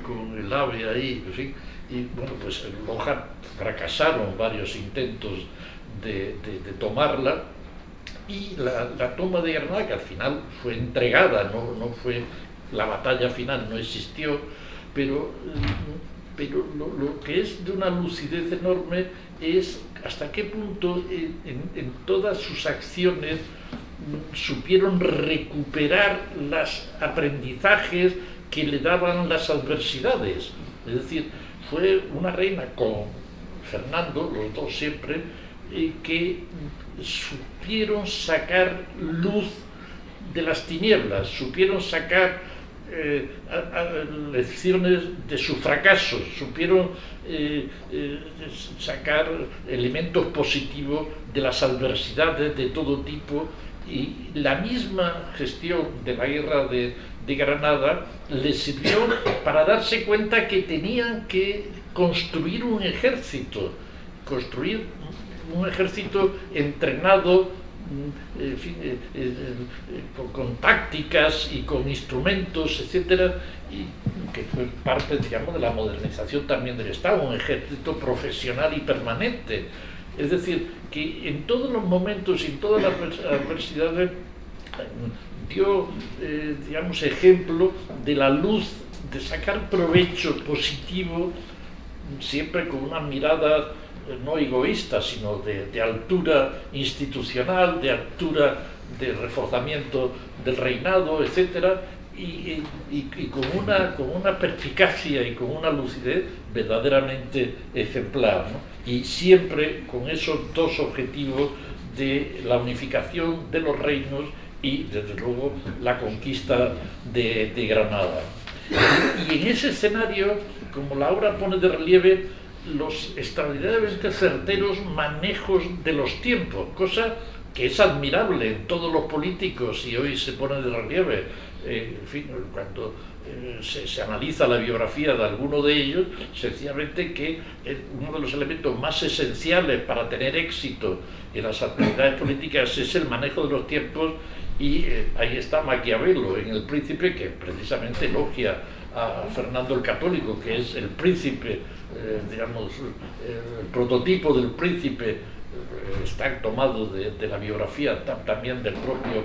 [SPEAKER 3] con el AVE ahí, en fin. Y bueno, pues en Loja fracasaron varios intentos de tomarla, y la toma de Granada, que al final fue entregada, no fue, la batalla final no existió, pero lo que es de una lucidez enorme es hasta qué punto en todas sus acciones supieron recuperar los aprendizajes que le daban las adversidades. Es decir, fue una reina con Fernando, los dos siempre, que supieron sacar luz de las tinieblas, supieron sacar lecciones de sus fracasos, supieron sacar elementos positivos de las adversidades de todo tipo, y la misma gestión de la guerra de Granada les sirvió para darse cuenta que tenían que construir un ejército entrenado, en fin, con tácticas y con instrumentos, etcétera, y que fue parte, digamos, de la modernización también del Estado, un ejército profesional y permanente. Es decir, que en todos los momentos y en todas las adversidades dio, digamos, ejemplo de la luz, de sacar provecho positivo, siempre con una mirada no egoísta, sino de altura institucional, de altura de reforzamiento del reinado, etcétera, y con una perspicacia y con una lucidez verdaderamente ejemplar, ¿no? Y siempre con esos dos objetivos de la unificación de los reinos y, desde luego, la conquista de Granada. Y en ese escenario, como la obra pone de relieve, los extraordinariamente certeros manejos de los tiempos, cosa que es admirable en todos los políticos y hoy se pone de relieve. En fin, cuando se analiza la biografía de alguno de ellos, sencillamente que uno de los elementos más esenciales para tener éxito en las actividades políticas es el manejo de los tiempos, y ahí está Maquiavelo en El Príncipe, que precisamente elogia a Fernando el Católico, que es el príncipe, digamos, el prototipo del príncipe. Está tomado de la biografía también del propio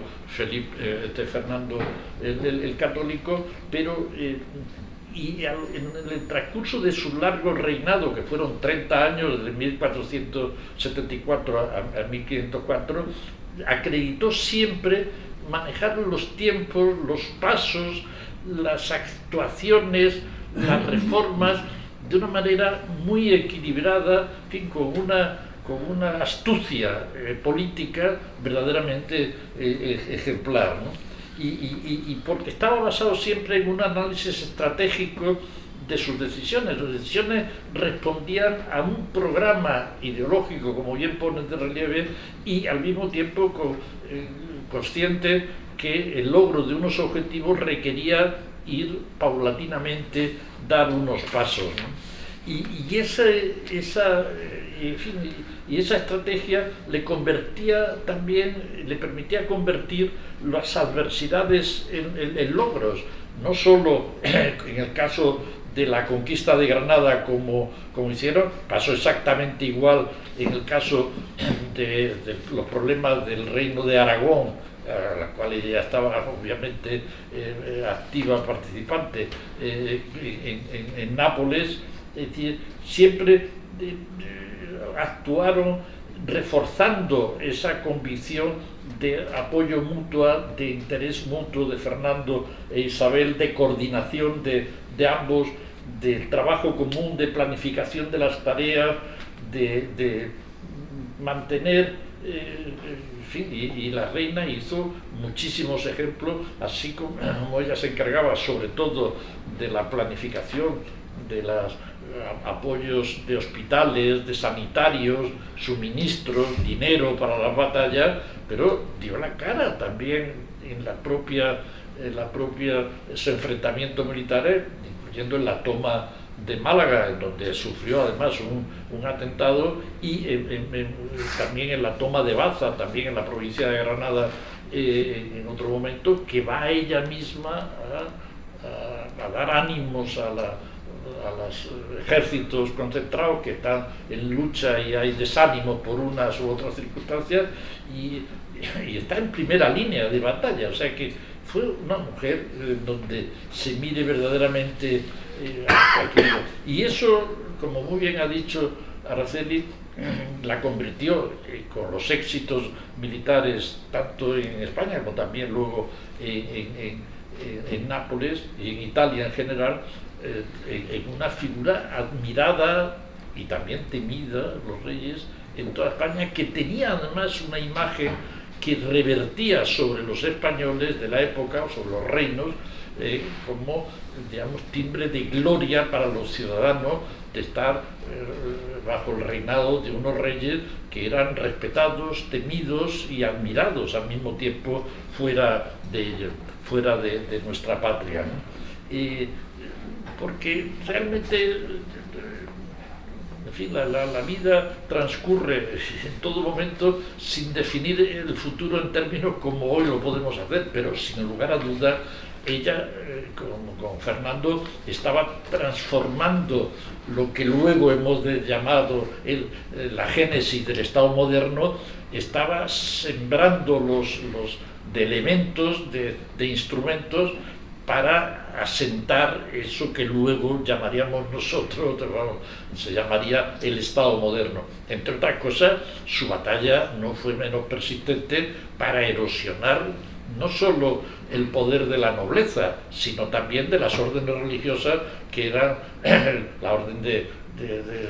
[SPEAKER 3] Fernando el Católico, pero y en el transcurso de su largo reinado, que fueron 30 años, desde 1474 a 1504, acreditó siempre manejar los tiempos, los pasos, las actuaciones, las reformas de una manera muy equilibrada, en fin, con una astucia política verdaderamente ejemplar, ¿no? Y porque estaba basado siempre en un análisis estratégico de sus decisiones. Sus decisiones respondían a un programa ideológico, como bien ponen de relieve, y al mismo tiempo consciente que el logro de unos objetivos requería ir paulatinamente, dar unos pasos, ¿no? Y esa estrategia le permitía convertir las adversidades en logros, no solo en el caso de la conquista de Granada como hicieron, pasó exactamente igual en el caso de los problemas del reino de Aragón, a la cual ella estaba obviamente activa participante, en Nápoles. Es decir, siempre actuaron reforzando esa convicción de apoyo mutuo, de interés mutuo de Fernando e Isabel, de coordinación de ambos, de trabajo común, de planificación de las tareas, de mantener, en fin, y la reina hizo muchísimos ejemplos, así como ella se encargaba sobre todo de la planificación de los apoyos de hospitales, de sanitarios, suministros, dinero para las batallas, pero dio la cara también en los propios enfrentamientos militares, incluyendo en la toma de Málaga, en donde sufrió además un atentado, y también en la toma de Baza, también en la provincia de Granada, en otro momento, que va ella misma a dar ánimos a los ejércitos concentrados que están en lucha y hay desánimo por unas u otras circunstancias, y está en primera línea de batalla. O sea que fue una mujer donde se mire verdaderamente aquello. Y eso, como muy bien ha dicho Araceli, la convirtió con los éxitos militares tanto en España como también luego en Nápoles y en Italia en general, en una figura admirada y también temida, los reyes, en toda España, que tenía además una imagen que revertía sobre los españoles de la época, o sobre los reinos, como, digamos, timbre de gloria para los ciudadanos de estar bajo el reinado de unos reyes que eran respetados, temidos y admirados al mismo tiempo fuera de nuestra patria, ¿no? Porque realmente, en fin, la vida transcurre en todo momento sin definir el futuro en términos como hoy lo podemos hacer, pero sin lugar a duda ella, con Fernando, estaba transformando lo que luego hemos llamado la génesis del Estado moderno, estaba sembrando los de elementos, de instrumentos para asentar eso que luego llamaríamos nosotros, se llamaría el Estado moderno. Entre otras cosas, su batalla no fue menos persistente para erosionar no solo el poder de la nobleza, sino también de las órdenes religiosas, que eran la orden de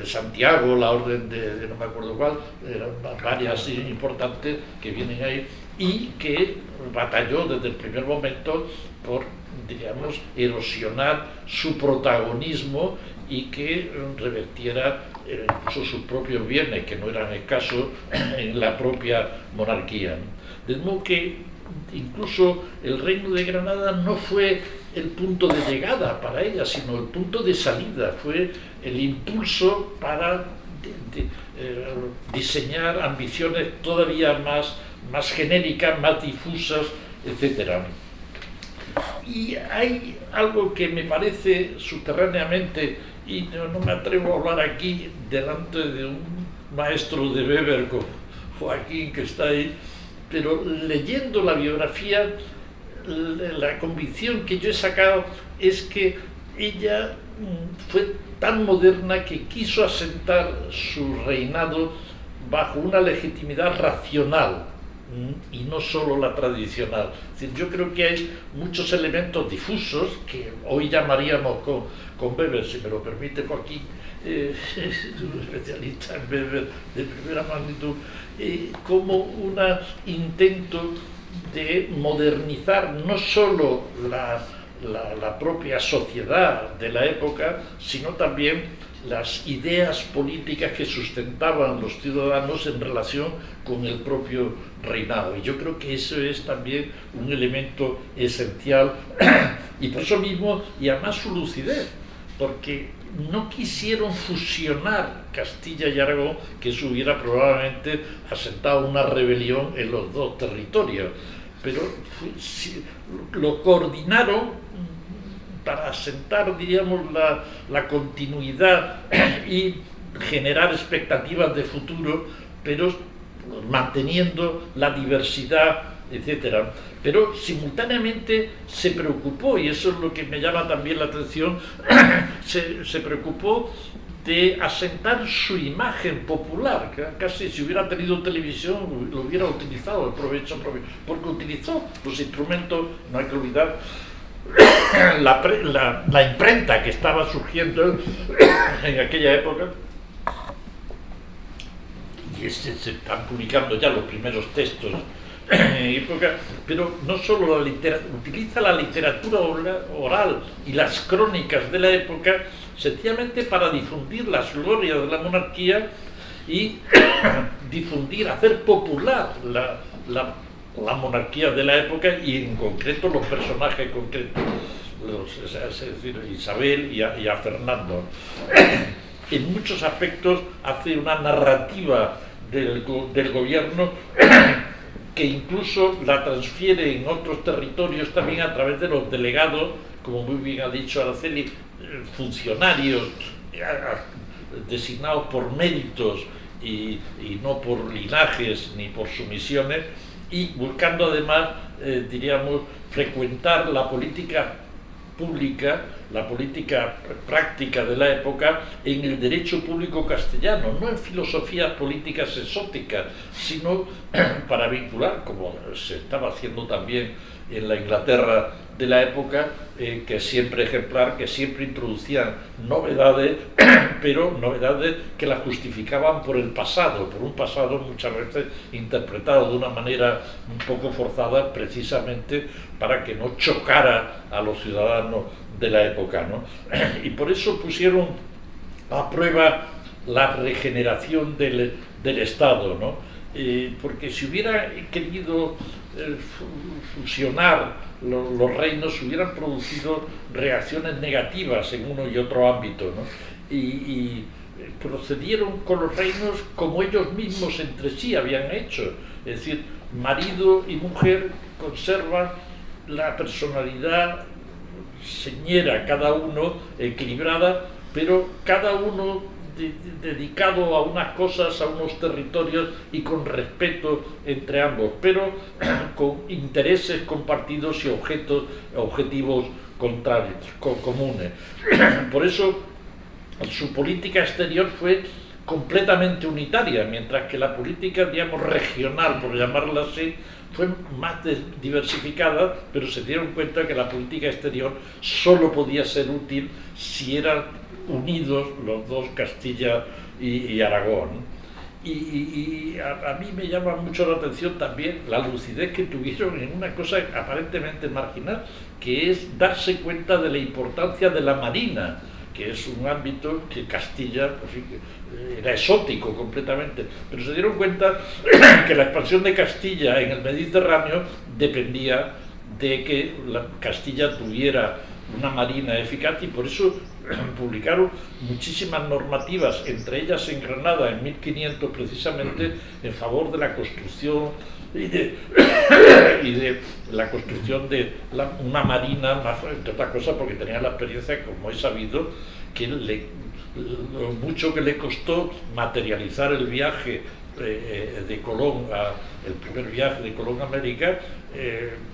[SPEAKER 3] Santiago, la orden de no me acuerdo cuál, eran varias importantes que vienen ahí, y que batalló desde el primer momento por, digamos, erosionar su protagonismo y que revertiera incluso sus propios bienes, que no eran escasos, en la propia monarquía. De modo que incluso el reino de Granada no fue el punto de llegada para ella, sino el punto de salida, fue el impulso para diseñar ambiciones todavía más genéricas, más difusas, etc. Y hay algo que me parece subterráneamente, y no me atrevo a hablar aquí delante de un maestro de Weber como Joaquín, que está ahí, pero leyendo la biografía, la convicción que yo he sacado es que ella fue tan moderna que quiso asentar su reinado bajo una legitimidad racional y no solo la tradicional. Es decir, yo creo que hay muchos elementos difusos que hoy llamaríamos con Weber, si me lo permite Joaquín, es un especialista en Weber de primera magnitud, como un intento de modernizar no solo la propia sociedad de la época, sino también las ideas políticas que sustentaban los ciudadanos en relación con el propio reinado. Y yo creo que eso es también un elemento esencial, y por eso mismo, y además su lucidez, porque no quisieron fusionar Castilla y Aragón, que eso hubiera probablemente asentado una rebelión en los dos territorios, pero lo coordinaron para asentar, diríamos, la continuidad y generar expectativas de futuro, pero manteniendo la diversidad, etcétera. Pero simultáneamente se preocupó, y eso es lo que me llama también la atención, se preocupó de asentar su imagen popular, que casi si hubiera tenido televisión lo hubiera utilizado, el provecho propio, porque utilizó los instrumentos, no hay que olvidar, la imprenta que estaba surgiendo en aquella época, y se están publicando ya los primeros textos en época, pero no solo utiliza la literatura oral y las crónicas de la época sencillamente para difundir las glorias de la monarquía y difundir, hacer popular la monarquía de la época, y en concreto los personajes concretos. es decir, Isabel y a Fernando. En muchos aspectos hace una narrativa del gobierno que incluso la transfiere en otros territorios también a través de los delegados, como muy bien ha dicho Araceli, funcionarios designados por méritos y no por linajes ni por sumisiones, y buscando además, diríamos, frecuentar la política pública, la política práctica de la época en el derecho público castellano, no en filosofías políticas exóticas, sino para vincular, como se estaba haciendo también en la Inglaterra de la época, que es siempre ejemplar, que siempre introducían novedades, pero novedades que las justificaban por el pasado, por un pasado muchas veces interpretado de una manera un poco forzada, precisamente para que no chocara a los ciudadanos de la época, ¿no? Y por eso pusieron a prueba la regeneración del Estado, ¿no? Porque si hubiera querido fusionar los reinos, hubieran producido reacciones negativas en uno y otro ámbito, ¿no? Y procedieron con los reinos como ellos mismos entre sí habían hecho, es decir, marido y mujer conservan la personalidad señera, cada uno equilibrada, pero cada uno dedicado a unas cosas, a unos territorios y con respeto entre ambos, pero con intereses compartidos y objetivos contrarios, comunes. Por eso su política exterior fue completamente unitaria, mientras que la política, digamos, regional, por llamarla así, fue más diversificada, pero se dieron cuenta que la política exterior solo podía ser útil si eran unidos los dos, Castilla y Aragón. Y a mí me llama mucho la atención también la lucidez que tuvieron en una cosa aparentemente marginal, que es darse cuenta de la importancia de la marina, que es un ámbito que Castilla, pues, era exótico completamente, pero se dieron cuenta que la expansión de Castilla en el Mediterráneo dependía de que Castilla tuviera una marina eficaz, y por eso publicaron muchísimas normativas, entre ellas en Granada en 1500 precisamente, en favor de la construcción y de la construcción de una marina, más, entre otras cosas porque tenía la experiencia, como he sabido, que lo mucho que le costó materializar el viaje de Colón, el primer viaje de Colón a América,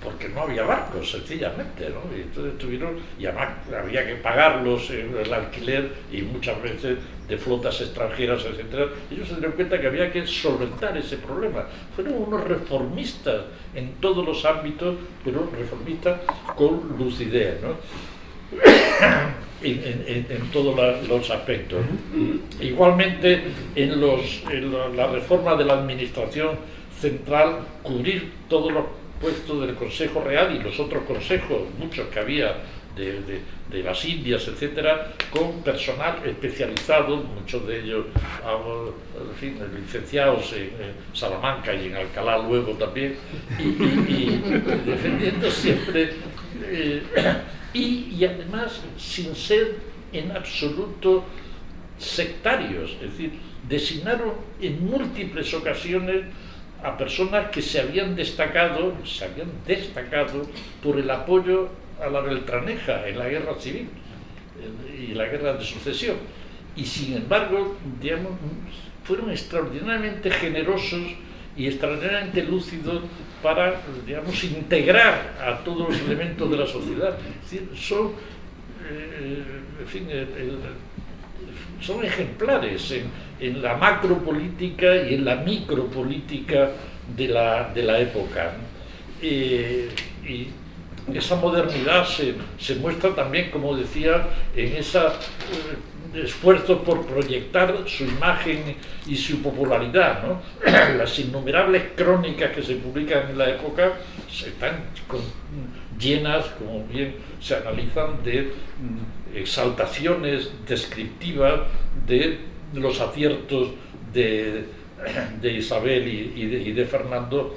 [SPEAKER 3] porque no había barcos, sencillamente, ¿no? Y entonces tuvieron, y además había que pagarlos, el alquiler, y muchas veces de flotas extranjeras, etcétera. Ellos se dieron cuenta que había que solventar ese problema. Fueron unos reformistas en todos los ámbitos, pero reformistas con lucidez, ¿no? En todos los aspectos. Igualmente, en la reforma de la administración central, cubrir todos los puestos del Consejo Real y los otros consejos, muchos que había de las Indias, etcétera, con personal especializado, muchos de ellos, en fin, licenciados en Salamanca y en Alcalá luego también, y defendiendo siempre y además sin ser en absoluto sectarios, es decir, designaron en múltiples ocasiones a personas que se habían destacado por el apoyo a la Beltraneja en la guerra civil y la guerra de sucesión, y sin embargo, digamos, fueron extraordinariamente generosos y extraordinariamente lúcidos para, digamos, integrar a todos los elementos de la sociedad. Es decir, son, en fin, son ejemplares en la macropolítica y en la micropolítica de la época, ¿no? Y esa modernidad se muestra también, como decía, en ese esfuerzo por proyectar su imagen y su popularidad, ¿no? Las innumerables crónicas que se publican en la época están llenas, como bien se analizan, de exaltaciones descriptivas de los aciertos de Isabel y de Fernando,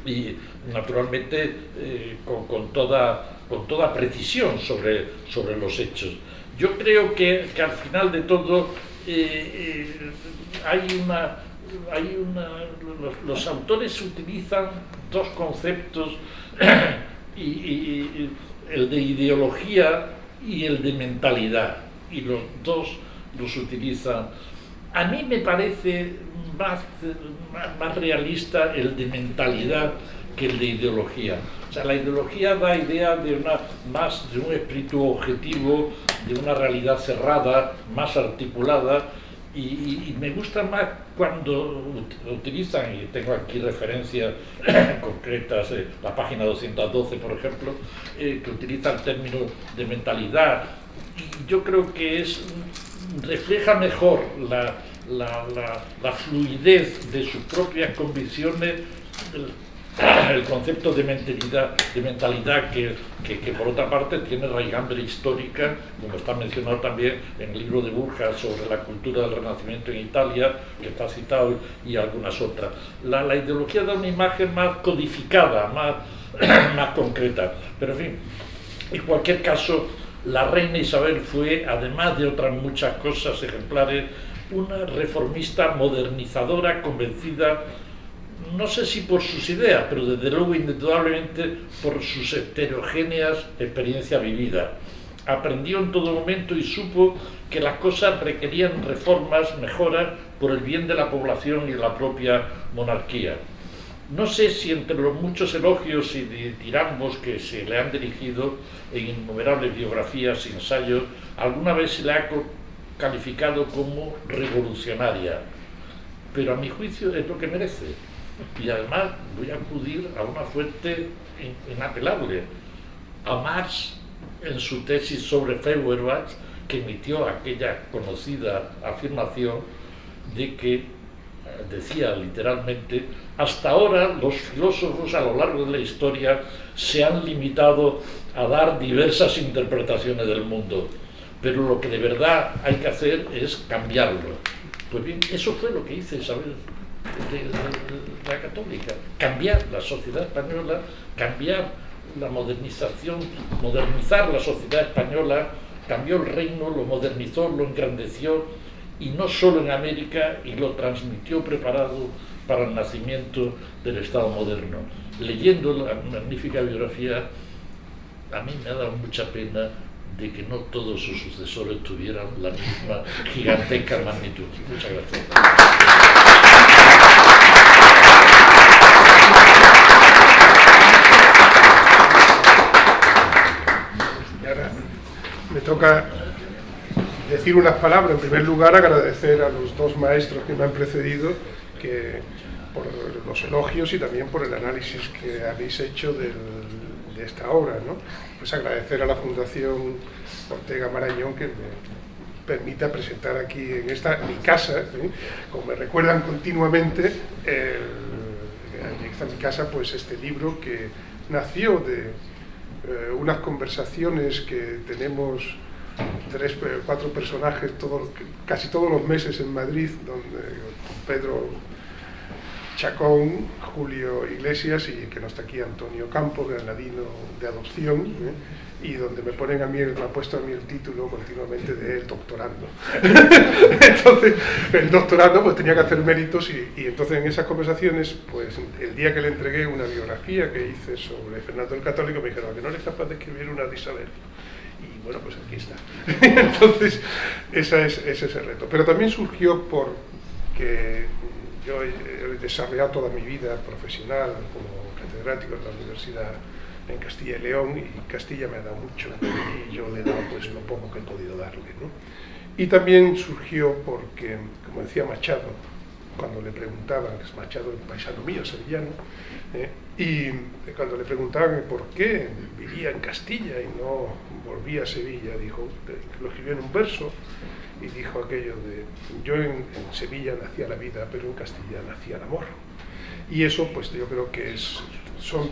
[SPEAKER 3] y naturalmente con toda con toda precisión sobre los hechos. Yo creo que al final de todo los autores utilizan dos conceptos, y el de ideología y el de mentalidad, y los dos los utilizan. A mí me parece más realista el de mentalidad que el de ideología. O sea, la ideología da idea de más de un espíritu objetivo, de una realidad cerrada, más articulada, y me gusta más cuando utilizan, y tengo aquí referencias concretas, la página 212, por ejemplo, que utiliza el término de mentalidad. Y yo creo que refleja mejor la fluidez de sus propias convicciones, el concepto de mentalidad que por otra parte tiene raigambre histórica, como está mencionado también en el libro de Burja sobre la cultura del Renacimiento en Italia, que está citado, y algunas otras. La ideología da una imagen más codificada, más concreta, pero en fin, en cualquier caso, la reina Isabel fue, además de otras muchas cosas ejemplares, una reformista modernizadora convencida, no sé si por sus ideas, pero desde luego indudablemente por sus heterogéneas experiencias vividas. Aprendió en todo momento y supo que las cosas requerían reformas, mejoras, por el bien de la población y de la propia monarquía. No sé si entre los muchos elogios y ditambos que se le han dirigido en innumerables biografías y ensayos, alguna vez se le ha calificado como revolucionaria, pero a mi juicio es lo que merece. Y además voy a acudir a una fuente inapelable, a Marx, en su tesis sobre Feuerbach, que emitió aquella conocida afirmación de que, decía literalmente, hasta ahora los filósofos a lo largo de la historia se han limitado a dar diversas interpretaciones del mundo, pero lo que de verdad hay que hacer es cambiarlo. Pues bien, eso fue lo que hizo Isabel la Católica, cambiar la sociedad española, cambiar la modernización, modernizar la sociedad española, cambió el reino, lo modernizó, lo engrandeció, y no solo en América, y lo transmitió preparado para el nacimiento del Estado moderno. Leyendo la magnífica biografía, a mí me ha dado mucha pena de que no todos sus sucesores tuvieran la misma gigantesca magnitud. Muchas gracias.
[SPEAKER 4] Y ahora me toca decir unas palabras. En primer lugar, agradecer a los dos maestros que me han precedido por los elogios y también por el análisis que habéis hecho de esta obra, ¿no? Pues agradecer a la Fundación Ortega Marañón que me permita presentar aquí en mi casa, ¿eh? Como me recuerdan continuamente, está en mi casa pues este libro que nació de unas conversaciones que tenemos 3 o 4 personajes casi todos los meses en Madrid, donde Pedro Chacón, Julio Iglesias y que no está aquí Antonio Campos, granadino de adopción, y donde me han puesto a mí el título continuamente de El Doctorando. Entonces, el doctorando pues tenía que hacer méritos y entonces en esas conversaciones, pues el día que le entregué una biografía que hice sobre Fernando el Católico, me dijeron que no eres capaz de escribir una de Isabel. Y bueno, pues aquí está. Entonces, ese es el reto. Pero también surgió porque yo he desarrollado toda mi vida profesional como catedrático en la Universidad en Castilla y León, y Castilla me ha dado mucho, y yo le he dado pues lo poco que he podido darle, ¿no? Y también surgió porque, como decía Machado, cuando le preguntaban, que es Machado, el paisano mío, sevillano, y cuando le preguntaban por qué vivía en Castilla y no volvía a Sevilla, dijo, lo escribió en un verso, y dijo aquello de, yo en Sevilla nacía la vida, pero en Castilla nacía el amor. Y eso, pues yo creo que son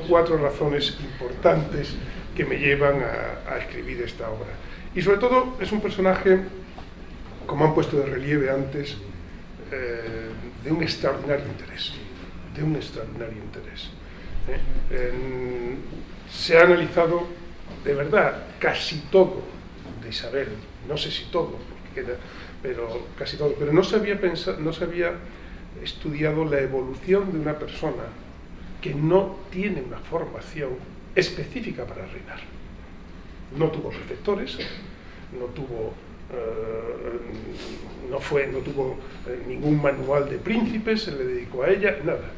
[SPEAKER 4] 4 razones importantes que me llevan a escribir esta obra. Y sobre todo es un personaje, como han puesto de relieve antes, de un extraordinario interés. Se ha analizado de verdad casi todo de Isabel, no sé si todo, pero casi todo, pero no se había estudiado la evolución de una persona que no tiene una formación específica para reinar. No tuvo preceptores, no tuvo ningún manual de príncipes, se le dedicó a ella, nada.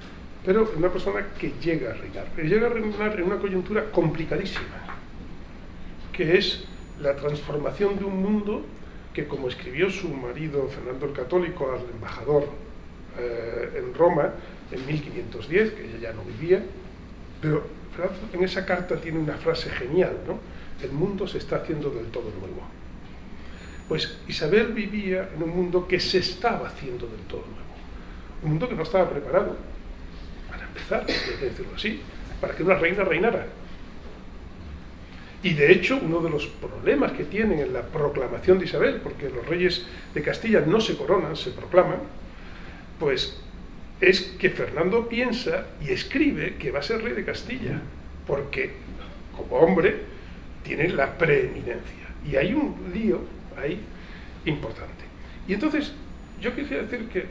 [SPEAKER 4] Pero una persona que llega a reinar, pero llega a reinar en una coyuntura complicadísima, que es la transformación de un mundo que, como escribió su marido Fernando el Católico al embajador en Roma en 1510, que ella ya no vivía, pero en esa carta tiene una frase genial, ¿no? El mundo se está haciendo del todo nuevo. Pues Isabel vivía en un mundo que se estaba haciendo del todo nuevo, un mundo que no estaba preparado para empezar, hay que decirlo así, para que una reina reinara. Y de hecho, uno de los problemas que tienen en la proclamación de Isabel, porque los reyes de Castilla no se coronan, se proclaman, pues es que Fernando piensa y escribe que va a ser rey de Castilla, porque como hombre tiene la preeminencia. Y hay un lío ahí importante. Y entonces, yo quisiera decir que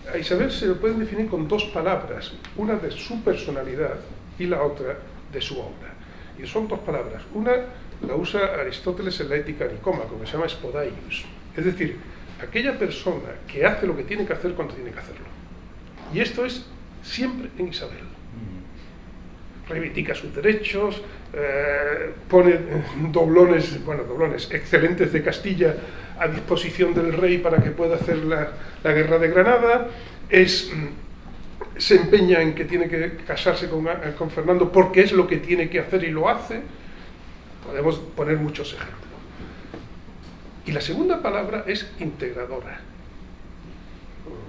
[SPEAKER 4] a Isabel se lo pueden definir con dos palabras, una de su personalidad y la otra de su obra. Y son dos palabras. Una la usa Aristóteles en la Ética Nicómaco, que se llama spodaios. Es decir, aquella persona que hace lo que tiene que hacer cuando tiene que hacerlo. Y esto es siempre en Isabel. Reivindica sus derechos, pone doblones excelentes de Castilla a disposición del rey para que pueda hacer la guerra de Granada, se empeña en que tiene que casarse con Fernando porque es lo que tiene que hacer y lo hace. Podemos poner muchos ejemplos. Y la segunda palabra es integradora.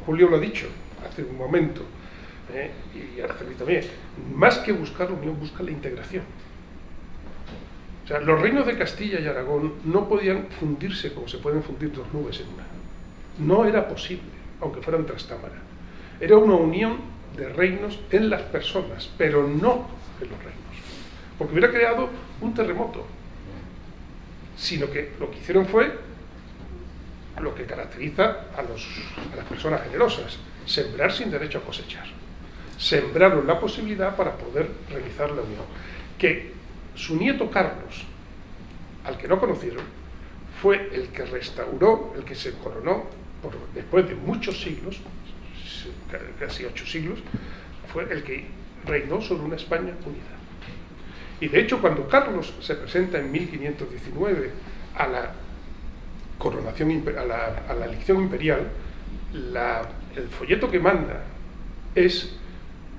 [SPEAKER 4] Julio lo ha dicho hace un momento, y Araceli también, más que buscar la unión, busca la integración. O sea, los reinos de Castilla y Aragón no podían fundirse como se pueden fundir dos nubes en una. No era posible, aunque fueran trastámara. Era una unión de reinos en las personas, pero no en los reinos. Porque hubiera creado un terremoto. Sino que lo que hicieron fue lo que caracteriza a las personas generosas: sembrar sin derecho a cosechar. Sembraron la posibilidad para poder realizar la unión. Que su nieto Carlos, al que no conocieron, fue el que restauró, el que se coronó después de muchos siglos, casi 8 siglos, fue el que reinó sobre una España unida. Y de hecho, cuando Carlos se presenta en 1519 a la coronación, a la elección imperial, el folleto que manda es,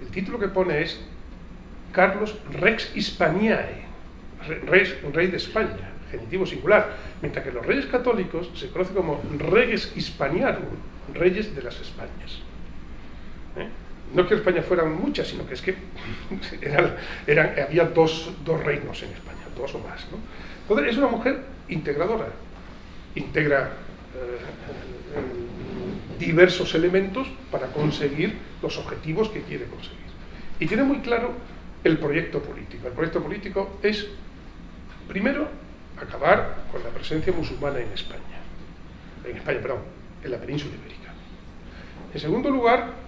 [SPEAKER 4] el título que pone es Carlos Rex Hispaniae, rey de España, genitivo singular, mientras que los reyes católicos se conocen como Reges Hispaniarum, reyes de las Españas. No es que España fueran muchas, sino que es que había dos reinos en España, dos o más, ¿no? Entonces es una mujer integradora, integra diversos elementos para conseguir los objetivos que quiere conseguir. Y tiene muy claro el proyecto político. El proyecto político es, primero, acabar con la presencia musulmana en la península ibérica. En segundo lugar,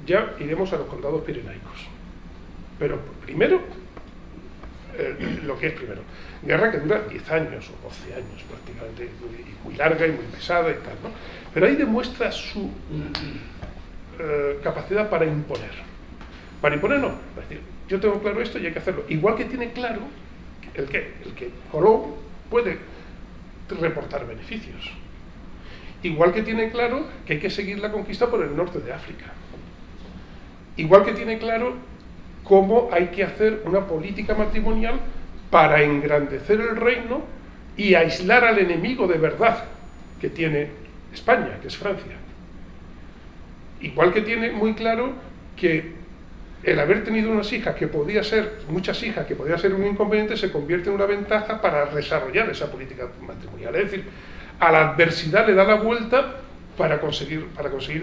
[SPEAKER 4] ya iremos a los condados pirenaicos. Pero primero, lo que es primero, guerra que dura 10 años o 12 años prácticamente, y muy larga y muy pesada y tal, ¿no? Pero ahí demuestra su capacidad para imponer. Para imponer no, es decir, yo tengo claro esto y hay que hacerlo. Igual que tiene claro el que Colón puede reportar beneficios. Igual que tiene claro que hay que seguir la conquista por el norte de África. Igual que tiene claro cómo hay que hacer una política matrimonial para engrandecer el reino y aislar al enemigo de verdad que tiene España, que es Francia. Igual que tiene muy claro que el haber tenido muchas hijas que podía ser un inconveniente, se convierte en una ventaja para desarrollar esa política matrimonial. Es decir, a la adversidad le da la vuelta para conseguir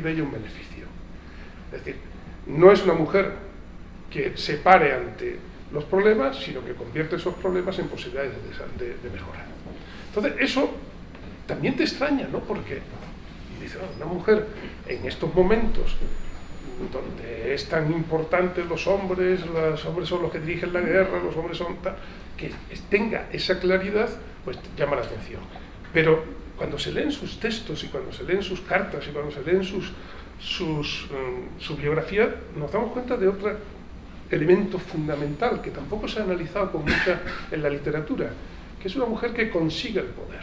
[SPEAKER 4] de ella un beneficio. Es decir, no es una mujer que se pare ante los problemas, sino que convierte esos problemas en posibilidades de mejora. Entonces, eso también te extraña, ¿no? Porque dice, una mujer en estos momentos donde es tan importante los hombres son los que dirigen la guerra, los hombres son tal, que tenga esa claridad, pues llama la atención. Pero cuando se leen sus textos y cuando se leen sus cartas y cuando se leen su biografía, nos damos cuenta de otro elemento fundamental que tampoco se ha analizado con mucha en la literatura, que es una mujer que consigue el poder.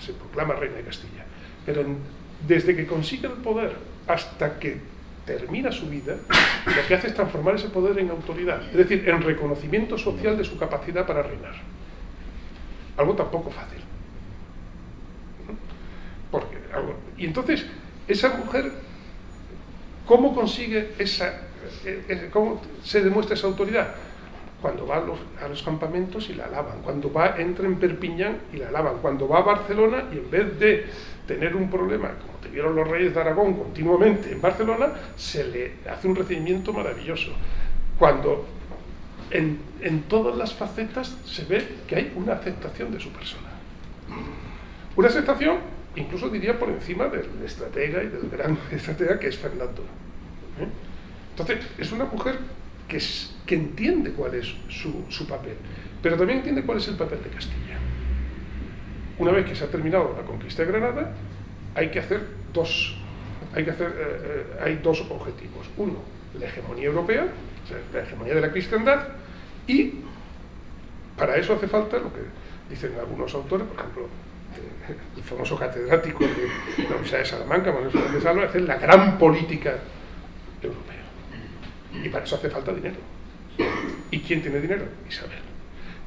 [SPEAKER 4] Se proclama reina de Castilla, pero desde que consigue el poder hasta que termina su vida, lo que hace es transformar ese poder en autoridad, es decir, en reconocimiento social de su capacidad para reinar. Algo tampoco fácil. Y entonces, esa mujer, ¿cómo consigue cómo se demuestra esa autoridad? Cuando va a los campamentos y la alaban, cuando entra en Perpiñán y la alaban, cuando va a Barcelona y en vez de tener un problema, como tuvieron los reyes de Aragón continuamente en Barcelona, se le hace un recibimiento maravilloso. Cuando en todas las facetas se ve que hay una aceptación de su persona. Una aceptación, incluso diría por encima del estratega y del gran estratega que es Fernando. Entonces, es una mujer que entiende cuál es su papel, pero también entiende cuál es el papel de Castilla. Una vez que se ha terminado la conquista de Granada, hay dos objetivos. Uno, la hegemonía europea, o sea, la hegemonía de la cristiandad, y para eso hace falta lo que dicen algunos autores, por ejemplo, el famoso catedrático de la Universidad de Salamanca, Manuel Fernández Alba, hacer la gran política europea. Y para eso hace falta dinero. ¿Y quién tiene dinero? Isabel.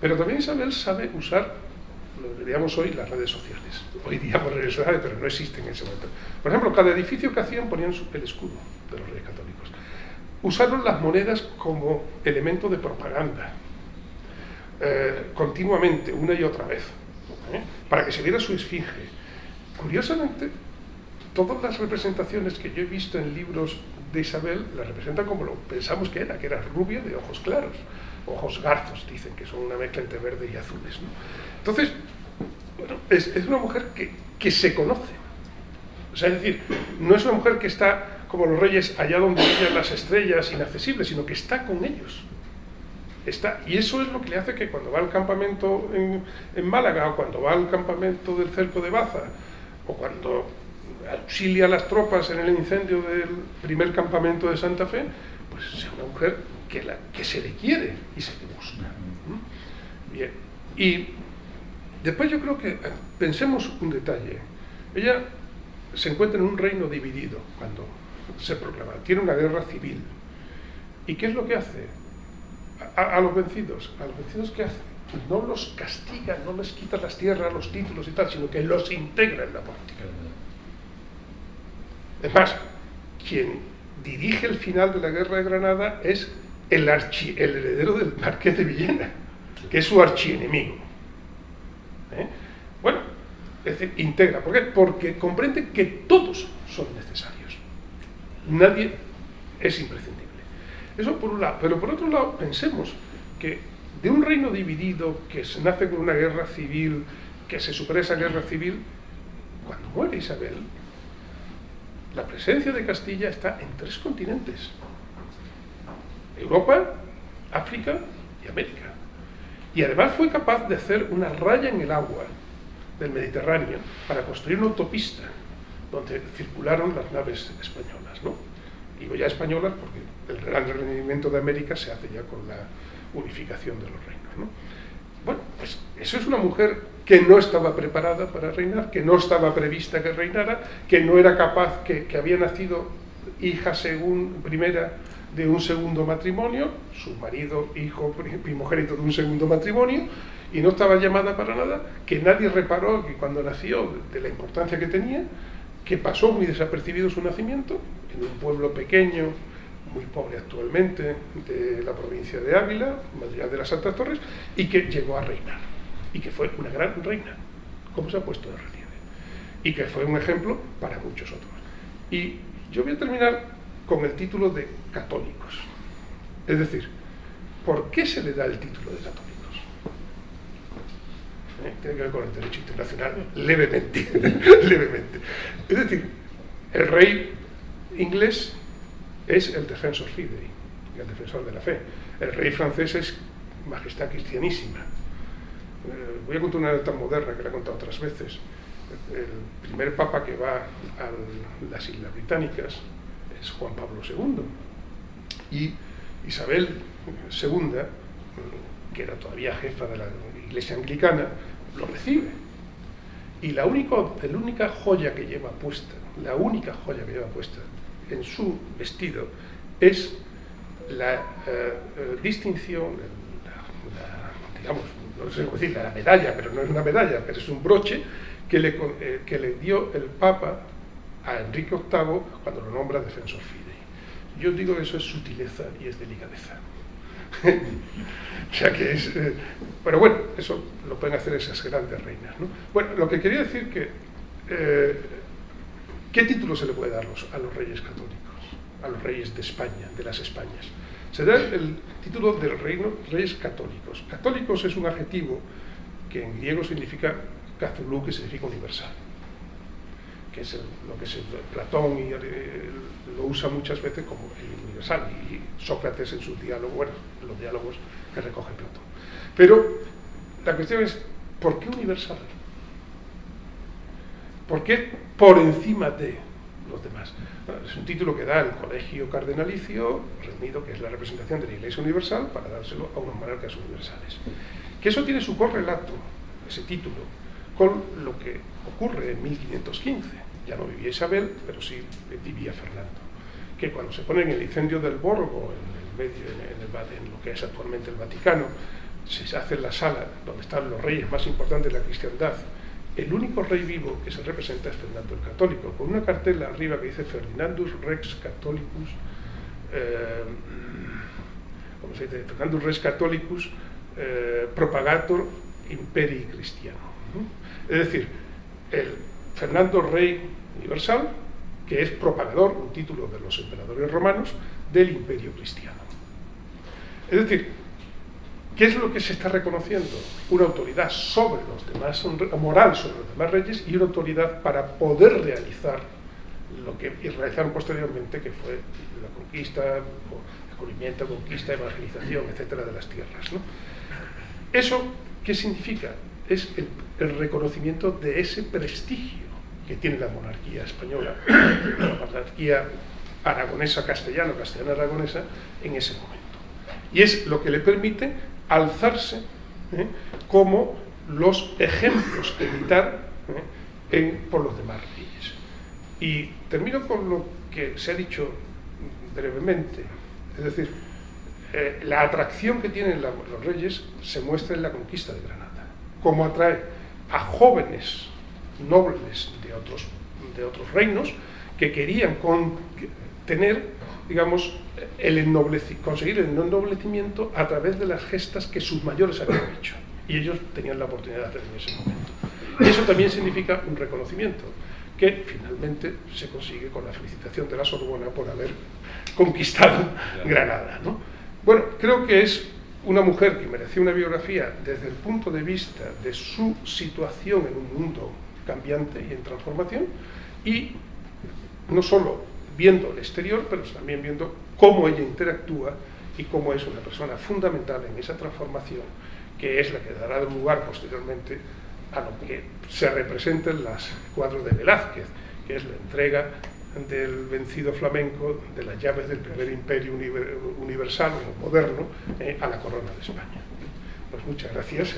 [SPEAKER 4] Pero también Isabel sabe usar, lo que diríamos hoy, las redes sociales. Hoy diríamos redes sociales, pero no existen en ese momento. Por ejemplo, cada edificio que hacían ponían el escudo de los reyes católicos. Usaron las monedas como elemento de propaganda, continuamente, una y otra vez, para que se viera su esfinge. Curiosamente, todas las representaciones que yo he visto en libros de Isabel la representan como lo pensamos que era rubia de ojos claros, ojos garzos, dicen que son una mezcla entre verde y azules, ¿no? Entonces, bueno, es una mujer que se conoce. O sea, es decir, no es una mujer que está como los reyes allá donde brillan las estrellas, inaccesibles, sino que está con ellos. Y eso es lo que le hace que cuando va al campamento en Málaga, o cuando va al campamento del cerco de Baza, o cuando auxilia a las tropas en el incendio del primer campamento de Santa Fe, pues sea una mujer que se le quiere y se le busca. Bien. Y después yo creo que pensemos un detalle. Ella se encuentra en un reino dividido cuando se proclama. Tiene una guerra civil. ¿Y qué es lo que hace? A los vencidos. ¿A los vencidos qué hace? No los castiga, no les quita las tierras, los títulos y tal, sino que los integra en la política. Es más, quien dirige el final de la guerra de Granada es el heredero del marqués de Villena, que es su archienemigo. Bueno, es decir, integra. ¿Por qué? Porque comprende que todos son necesarios. Nadie es imprescindible. Eso por un lado. Pero por otro lado, pensemos que de un reino dividido, que se nace con una guerra civil, que se supera esa guerra civil, cuando muere Isabel, la presencia de Castilla está en 3 continentes: Europa, África y América. Y además fue capaz de hacer una raya en el agua del Mediterráneo para construir una autopista donde circularon las naves españolas, ¿no? Digo ya españolas porque el gran rendimiento de América se hace ya con la unificación de los reinos, ¿no? Bueno, pues eso es una mujer que no estaba preparada para reinar, que no estaba prevista que reinara, que no era capaz, que había nacido hija primera de un segundo matrimonio, su marido, hijo primogénito de un segundo matrimonio, y no estaba llamada para nada, que nadie reparó que cuando nació de la importancia que tenía, que pasó muy desapercibido su nacimiento en un pueblo pequeño, muy pobre actualmente, de la provincia de Ávila, Madrid de las Santas Torres, y que llegó a reinar, y que fue una gran reina, como se ha puesto de relieve, y que fue un ejemplo para muchos otros. Y yo voy a terminar con el título de católicos. Es decir, ¿por qué se le da el título de católicos? Tiene que ver con el derecho internacional, levemente, levemente. Es decir, el rey inglés es el defensor fidei, el defensor de la fe. El rey francés es majestad cristianísima. Voy a contar una anécdota moderna que la he contado otras veces. El primer papa que va a las Islas Británicas es Juan Pablo II. Y Isabel II, que era todavía jefa de la Iglesia Anglicana, lo recibe. Y la única joya que lleva puesta, en su vestido es la distinción, digamos, no sé cómo decir, la medalla, pero no es una medalla, pero es un broche que le dio el Papa a Enrique VIII cuando lo nombra defensor fidei. Yo digo que eso es sutileza y es delicadeza. O sea que es... pero bueno, eso lo pueden hacer esas grandes reinas, ¿no? Bueno, lo que quería decir que... ¿qué título se le puede dar a los reyes católicos? A los reyes de España, de las Españas. Se da el título del reino reyes católicos. Católicos es un adjetivo que en griego significa katholou, que significa universal, que es lo que Platón lo usa muchas veces como el universal, y Sócrates en sus diálogos, bueno, los diálogos que recoge Platón. Pero la cuestión es, ¿por qué universal? ¿Por qué por encima de los demás? Bueno, es un título que da el Colegio Cardenalicio Reunido, que es la representación de la Iglesia Universal, para dárselo a unos monarcas universales. Que eso tiene su correlato, ese título, con lo que ocurre en 1515. Ya no vivía Isabel, pero sí vivía Fernando. Que cuando se pone en el incendio del Borgo, en lo que es actualmente el Vaticano, se hace en la sala donde están los reyes más importantes de la cristiandad. El único rey vivo que se representa es Fernando el Católico, con una cartela arriba que dice Ferdinandus Rex Catholicus, ¿cómo se dice? Ferdinandus Rex Catholicus Propagator Imperii Christiano. Es decir, el Fernando Rey Universal, que es propagador, un título de los emperadores romanos, del Imperio Cristiano. Es decir, ¿qué es lo que se está reconociendo? Una autoridad sobre los demás, moral sobre los demás reyes, y una autoridad para poder realizar lo que realizaron posteriormente, que fue la conquista, descubrimiento, conquista, evangelización, etcétera, de las tierras, ¿no? ¿Eso qué significa? Es el reconocimiento de ese prestigio que tiene la monarquía española, la monarquía aragonesa, castellano-aragonesa, en ese momento. Y es lo que le permite alzarse como los ejemplos a imitar por los demás reyes. Y termino con lo que se ha dicho brevemente, es decir, la atracción que tienen los reyes se muestra en la conquista de Granada, cómo atrae a jóvenes nobles de otros reinos que querían tener, digamos, conseguir el ennoblecimiento a través de las gestas que sus mayores habían hecho, y ellos tenían la oportunidad de hacer en ese momento. Y eso también significa un reconocimiento que finalmente se consigue con la felicitación de la Sorbona por haber conquistado Granada, ¿no? Bueno, creo que es una mujer que merecía una biografía desde el punto de vista de su situación en un mundo cambiante y en transformación, y no solo viendo el exterior, pero también viendo cómo ella interactúa y cómo es una persona fundamental en esa transformación, que es la que dará lugar posteriormente a lo que se representa en los cuadros de Velázquez, que es la entrega del vencido flamenco de las llaves del primer imperio universal o moderno a la corona de España. Pues muchas gracias.